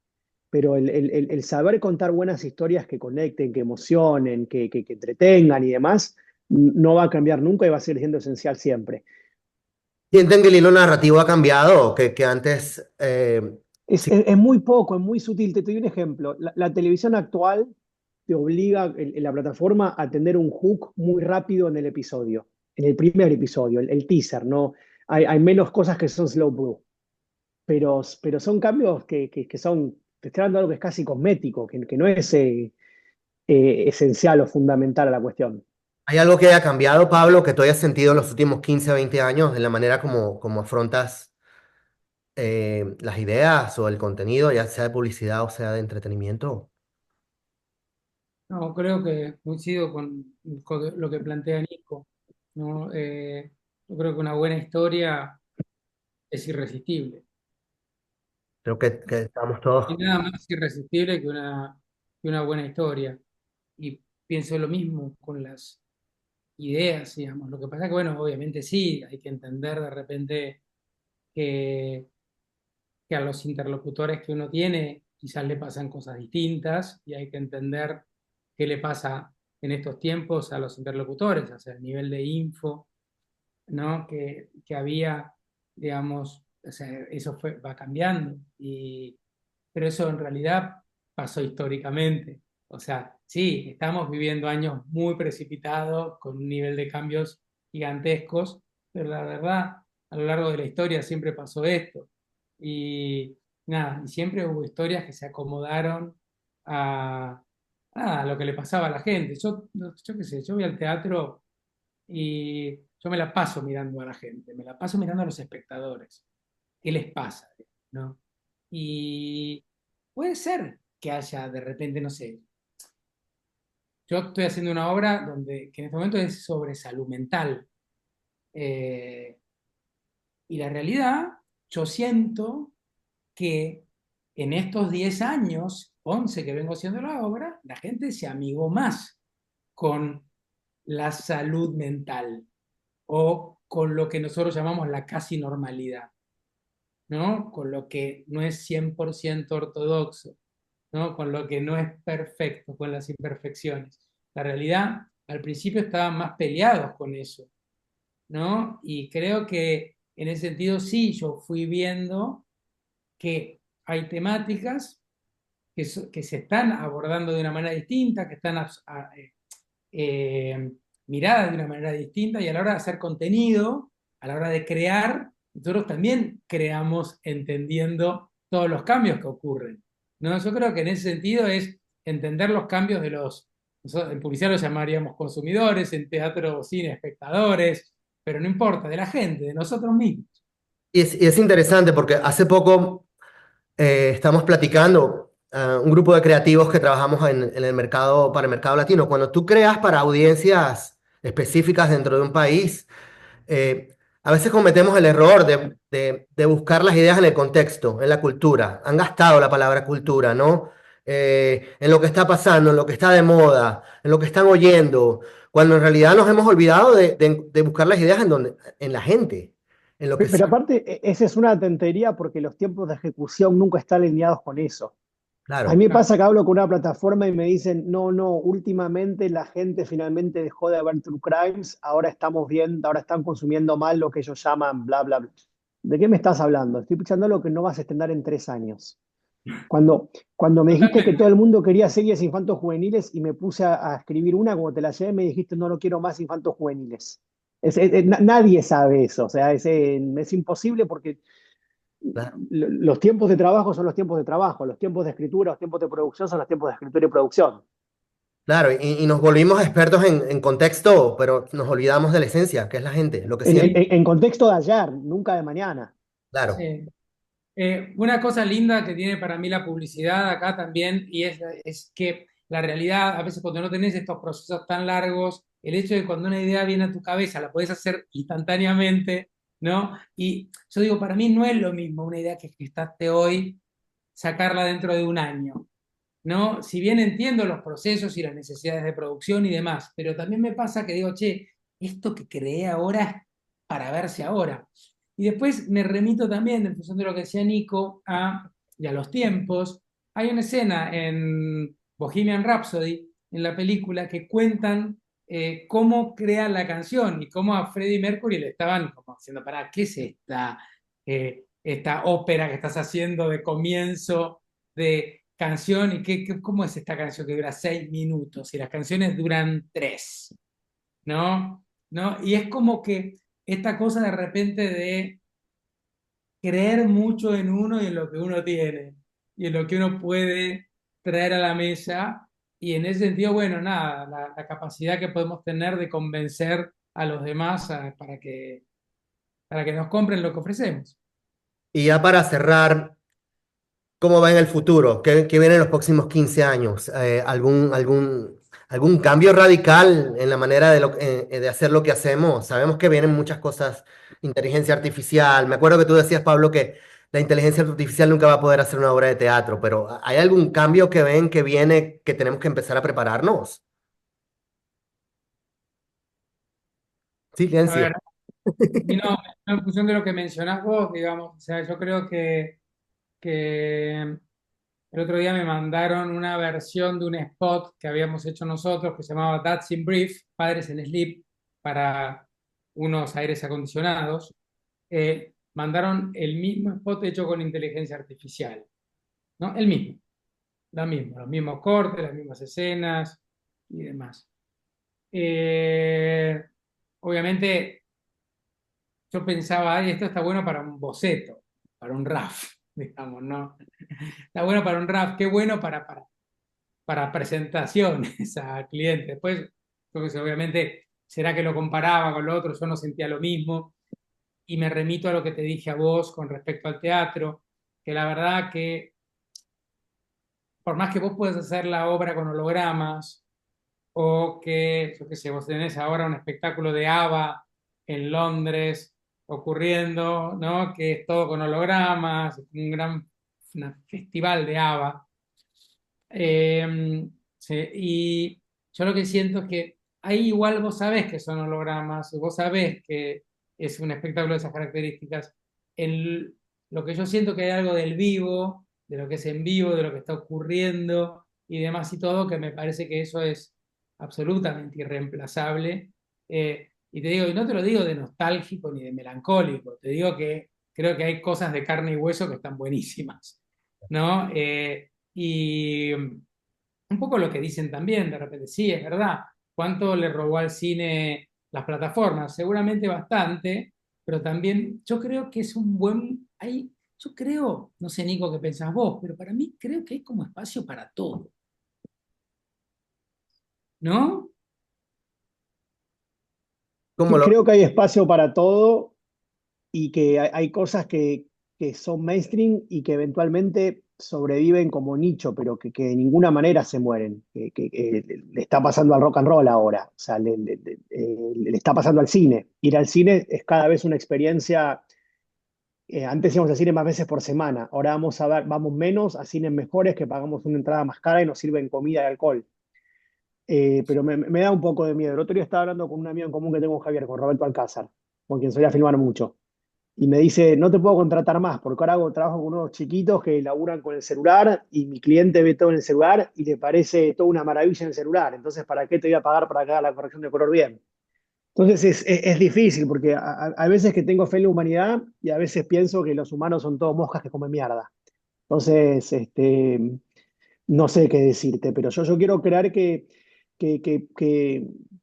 Pero el saber contar buenas historias que conecten, que emocionen, que entretengan y demás, no va a cambiar nunca y va a seguir siendo esencial siempre. ¿Sienten que el hilo narrativo ha cambiado? Que antes... Es, sí, es- es muy poco, es muy sutil. Te doy un ejemplo. La televisión actual te obliga en la plataforma a tener un hook muy rápido en el episodio, en el primer episodio, el teaser, ¿no? Hay menos cosas que son slow brew, pero son cambios que son, te estoy hablando de algo que es casi cosmético, que no es esencial o fundamental a la cuestión. ¿hay algo que haya cambiado, Pablo, que tú hayas sentido en los últimos 15 20 años en la manera como afrontas las ideas o el contenido, ya sea de publicidad o sea de entretenimiento? No, creo que coincido con lo que plantea Nico, ¿no? Yo creo que una buena historia es irresistible. Creo que estamos Y todos... nada más irresistible que una buena historia. Y pienso lo mismo con las ideas, digamos. Lo que pasa es que, bueno, obviamente sí, hay que entender de repente que, que a los interlocutores que uno tiene quizás le pasan cosas distintas y hay que entender qué le pasa en estos tiempos a los interlocutores, o sea, el nivel de info, ¿no? Que había, digamos, o sea, eso va cambiando, pero eso en realidad pasó históricamente. O sea, sí, estamos viviendo años muy precipitados, con un nivel de cambios gigantescos, pero la verdad, a lo largo de la historia siempre pasó esto. Y nada, y siempre hubo historias que se acomodaron a, a lo que le pasaba a la gente. Yo qué sé, yo voy al teatro y yo me la paso mirando a la gente, me la paso mirando a los espectadores. ¿Qué les pasa? ¿No? Y puede ser que haya de repente, no sé, yo estoy haciendo una obra que en este momento es sobre salud mental. eh, y la realidad, yo siento que en estos 10 años, 11 que vengo haciendo la obra, la gente se amigó más con la salud mental o con lo que nosotros llamamos la casi normalidad, ¿no? Con lo que no es 100% ortodoxo, ¿no? Con lo que no es perfecto, con las imperfecciones. La realidad, al principio estaban más peleados con eso, ¿no? Y creo que en ese sentido sí, yo fui viendo que hay temáticas que se están abordando de una manera distinta, que están eh, miradas de una manera distinta y a la hora de hacer contenido, a la hora de crear, nosotros también creamos entendiendo todos los cambios que ocurren, ¿no? Yo creo que en ese sentido es entender los cambios de nosotros en publicidad los llamaríamos consumidores, en teatro o cine espectadores, pero no importa, de la gente, de nosotros mismos. Y es interesante porque hace poco estamos platicando, un grupo de creativos que trabajamos en el mercado, para el mercado latino. Cuando tú creas para audiencias específicas dentro de un país, a veces cometemos el error de buscar las ideas en el contexto, en la cultura. Han gastado la palabra cultura, ¿no? en lo que está pasando, en lo que está de moda, en lo que están oyendo, cuando en realidad nos hemos olvidado de buscar las ideas en la gente, en lo que Pero sabe. aparte, esa es una tontería porque los tiempos de ejecución nunca están alineados con eso. A mí Claro, me pasa que hablo con una plataforma y me dicen, no, no, últimamente la gente finalmente dejó de ver True Crimes, ahora estamos viendo, ahora están consumiendo mal lo que ellos llaman bla, bla, bla. ¿De qué me estás hablando? Estoy escuchando lo que no vas a estrenar en 3 años. Cuando me dijiste que Totalmente. todo el mundo quería series infantos juveniles y me puse a escribir una, como te la llevé, me dijiste, no, no quiero más infantos juveniles. Nadie sabe eso, o sea, es imposible porque claro, los tiempos de trabajo son los tiempos de trabajo, los tiempos de escritura, los tiempos de producción son los tiempos de escritura y producción. claro, y nos volvimos expertos en contexto, pero nos olvidamos de la esencia, que es la gente, lo que En, siente. en- en contexto de ayer, nunca de mañana. Claro, Sí. Una cosa linda que tiene para mí la publicidad acá también, y es que la realidad, a veces cuando no tenés estos procesos tan largos, el hecho de que cuando una idea viene a tu cabeza, la podés hacer instantáneamente, ¿no? Y yo digo, para mí no es lo mismo una idea que gestaste hoy, sacarla dentro de un año, ¿no? Si bien entiendo los procesos y las necesidades de producción y demás, pero también me pasa que digo, che, esto que creé ahora es para verse ahora. Y después me remito también, en función de lo que decía Nico, y a los tiempos. Hay una escena en Bohemian Rhapsody, en la película, que cuentan cómo crean la canción y cómo a Freddie Mercury le estaban como diciendo, pará, ¿qué es esta ópera que estás haciendo de comienzo de canción? ¿Y cómo es esta canción que dura 6 minutos y las canciones duran tres? ¿No? ¿No? Y es como que esta cosa de repente de creer mucho en uno y en lo que uno tiene y en lo que uno puede traer a la mesa. Y en ese sentido, bueno, nada, la capacidad que podemos tener de convencer a los demás para que nos compren lo que ofrecemos. y ya para cerrar, ¿cómo va en el futuro? ¿Qué viene en los próximos 15 años? ¿Algún cambio radical en la manera de hacer lo que hacemos? Sabemos que vienen muchas cosas, inteligencia artificial. Me acuerdo que tú decías, Pablo, que la inteligencia artificial nunca va a poder hacer una obra de teatro, pero ¿hay algún cambio que ven que viene que tenemos que empezar a prepararnos? A Silencio. ver, y no, en función de lo que mencionás vos, digamos, o sea, yo creo que el otro día me mandaron una versión de un spot que habíamos hecho nosotros que se llamaba Dads in Brief, Padres en Sleep, para unos aires acondicionados. Mandaron el mismo spot hecho con inteligencia artificial, ¿no? El mismo, lo mismo, los mismos cortes, las mismas escenas y demás. Eh, Obviamente yo pensaba, ay, esto está bueno para un boceto, para un RAF, digamos, ¿no? Está bueno para un RAF, qué bueno para presentaciones a clientes. Después, yo qué sé, obviamente, será que lo comparaba con lo otro, yo no sentía lo mismo. Y me remito a lo que te dije a vos con respecto al teatro, que la verdad que por más que vos puedas hacer la obra con hologramas, o que, yo qué sé, vos tenés ahora un espectáculo de ABBA en Londres ocurriendo, ¿no? Que es todo con hologramas, un gran festival de ABBA. Sí, y yo lo que siento es que ahí igual vos sabés que son hologramas, vos sabés que es un espectáculo de esas características. En lo que yo siento que hay algo del vivo, de lo que es en vivo, de lo que está ocurriendo y demás y todo, que me parece que eso es absolutamente irreemplazable. Y te digo, y no te lo digo de nostálgico ni de melancólico, te digo que creo que hay cosas de carne y hueso que están buenísimas, ¿no? Y un poco lo que dicen también, de repente, sí, es verdad. ¿Cuánto le robó al cine las plataformas? Seguramente bastante, pero también yo creo que es un buen... yo creo, no sé, Nico, qué pensás vos, pero para mí creo que hay como espacio para todo, ¿no? ¿Cómo lo? Creo que hay espacio para todo y que hay cosas que son mainstream y que eventualmente sobreviven como nicho, pero que de ninguna manera se mueren. Que le está pasando al rock and roll ahora, o sea, le está pasando al cine. Ir al cine es cada vez una experiencia Antes íbamos a cine más veces por semana, ahora vamos menos a cines mejores que pagamos una entrada más cara y nos sirven comida y alcohol. Pero me da un poco de miedo. El otro día estaba hablando con un amigo en común que tengo, Javier, con Roberto Alcázar, con quien solía filmar mucho. Y me dice, no te puedo contratar más, porque ahora trabajo con unos chiquitos que laburan con el celular y mi cliente ve todo en el celular y le parece toda una maravilla en el celular. Entonces, ¿para qué te voy a pagar para que haga la corrección de color bien? Entonces es difícil, porque a veces que tengo fe en la humanidad y a veces pienso que los humanos son todos moscas que comen mierda. Entonces, no sé qué decirte, pero yo quiero creer que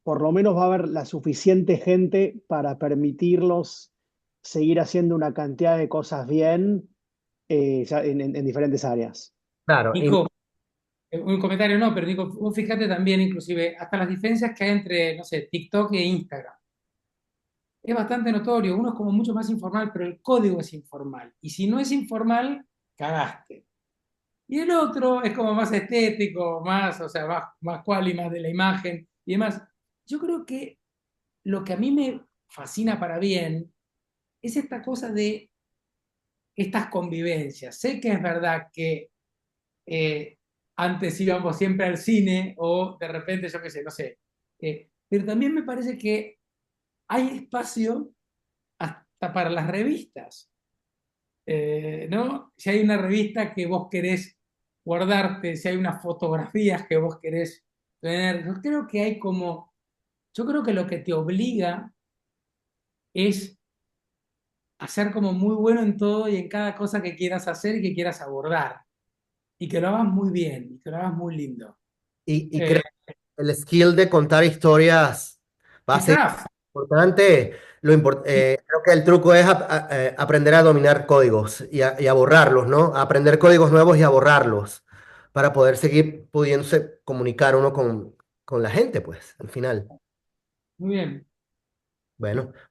por lo menos va a haber la suficiente gente para permitirlos seguir haciendo una cantidad de cosas bien, ya en diferentes áreas. Claro, y Nico, un comentario no, pero Nico, vos fíjate también, inclusive, hasta las diferencias que hay entre, no sé, TikTok e Instagram. Es bastante notorio. Uno es como mucho más informal, pero el código es informal. Y si no es informal, cagaste. Y el otro es como más estético, más, o sea, más quali, más de la imagen y demás. Yo creo que lo que a mí me fascina para bien es esta cosa de estas convivencias. Sé que es verdad que eh, antes íbamos siempre al cine o de repente, yo qué sé, no sé. Pero también me parece que hay espacio hasta para las revistas. ¿No? Si hay una revista que vos querés guardarte, si hay unas fotografías que vos querés tener, yo creo que lo que te obliga es a ser como muy bueno en todo y en cada cosa que quieras hacer y que quieras abordar, y que lo hagas muy bien, y que lo hagas muy lindo. y Eh, creo que el skill de contar historias va a el ser craft, importante. sí, Creo que el truco es aprender a dominar códigos y a borrarlos, ¿no? A aprender códigos nuevos y a borrarlos para poder seguir pudiéndose comunicar uno con la gente, pues, al final. muy bien.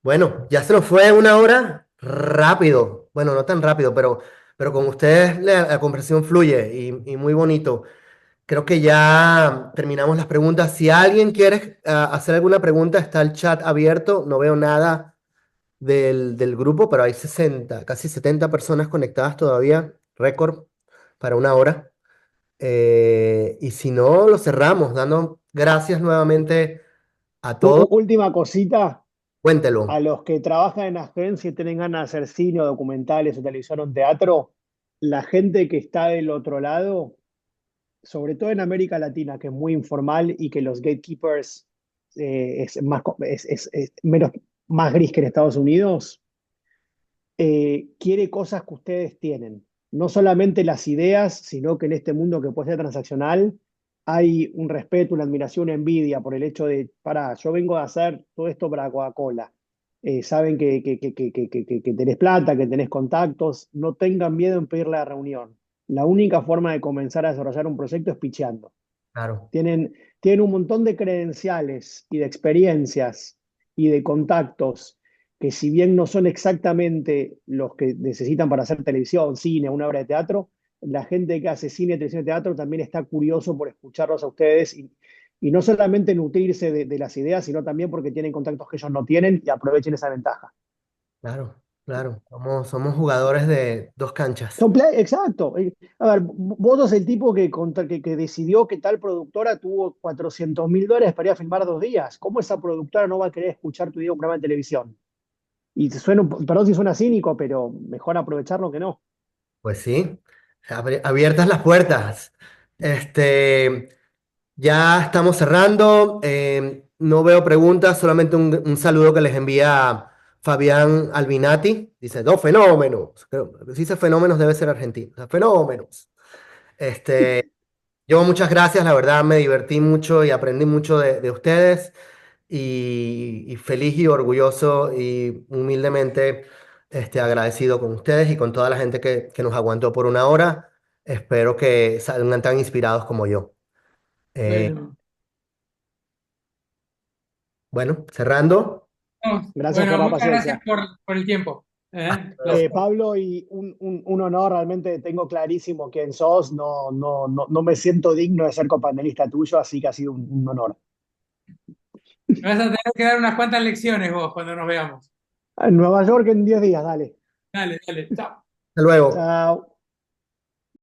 Bueno, ya se nos fue una hora rápido. Bueno, no tan rápido, pero con ustedes la conversación fluye y muy bonito. Creo que ya terminamos las preguntas. Si alguien quiere hacer alguna pregunta, está el chat abierto. No veo nada del grupo, pero hay 60, casi 70 personas conectadas todavía. Récord para una hora. Y si no, lo cerramos, dando gracias nuevamente a todos. Última cosita, a Cuéntelo. los que trabajan en agencia y tienen ganas de hacer cine o documentales o televisión o teatro, la gente que está del otro lado, sobre todo en América Latina, que es muy informal y que los gatekeepers es más, es menos, más gris que en Estados Unidos, quiere cosas que ustedes tienen. No solamente las ideas, sino que en este mundo que puede ser transaccional, hay un respeto, una admiración, una envidia por el hecho de, para, yo vengo a hacer todo esto para Coca-Cola. Saben que tenés plata, que tenés contactos, no tengan miedo en pedir la reunión. La única forma de comenzar a desarrollar un proyecto es picheando. Claro, Tienen un montón de credenciales y de experiencias y de contactos que si bien no son exactamente los que necesitan para hacer televisión, cine, una obra de teatro, la gente que hace cine, televisión y teatro también está curioso por escucharlos a ustedes y no solamente nutrirse de las ideas, sino también porque tienen contactos que ellos no tienen y aprovechen esa ventaja. claro, claro. Somos jugadores de dos canchas. Exacto. A ver, vos sos el tipo que decidió que tal productora tuvo $400.000 para ir a filmar 2 días. ¿Cómo esa productora no va a querer escuchar tu idea en un programa de televisión? Y perdón si suena cínico, pero mejor aprovecharlo que no. Pues sí, abiertas las puertas. Ya estamos cerrando. No veo preguntas, solamente un saludo que les envía Fabián Albinati. Dice, dos fenómenos. Si dice fenómenos debe ser argentino. O sea, fenómenos. Este, yo muchas gracias, la verdad me divertí mucho y aprendí mucho de ustedes y feliz y orgulloso y humildemente agradecido con ustedes y con toda la gente que nos aguantó por una hora. Espero que salgan tan inspirados como yo. Eh, Bueno, bueno, cerrando. Gracias por bueno, la muchas gracias paciencia. por el tiempo. Hasta luego. Placer. Pablo, y un honor, realmente tengo clarísimo quién sos, no me siento digno de ser copanelista tuyo, así que ha sido un honor. Me vas a tener que dar unas cuantas lecciones vos cuando nos veamos. En Nueva York en 10 días, dale. Dale, dale, chao. Hasta luego. Chao.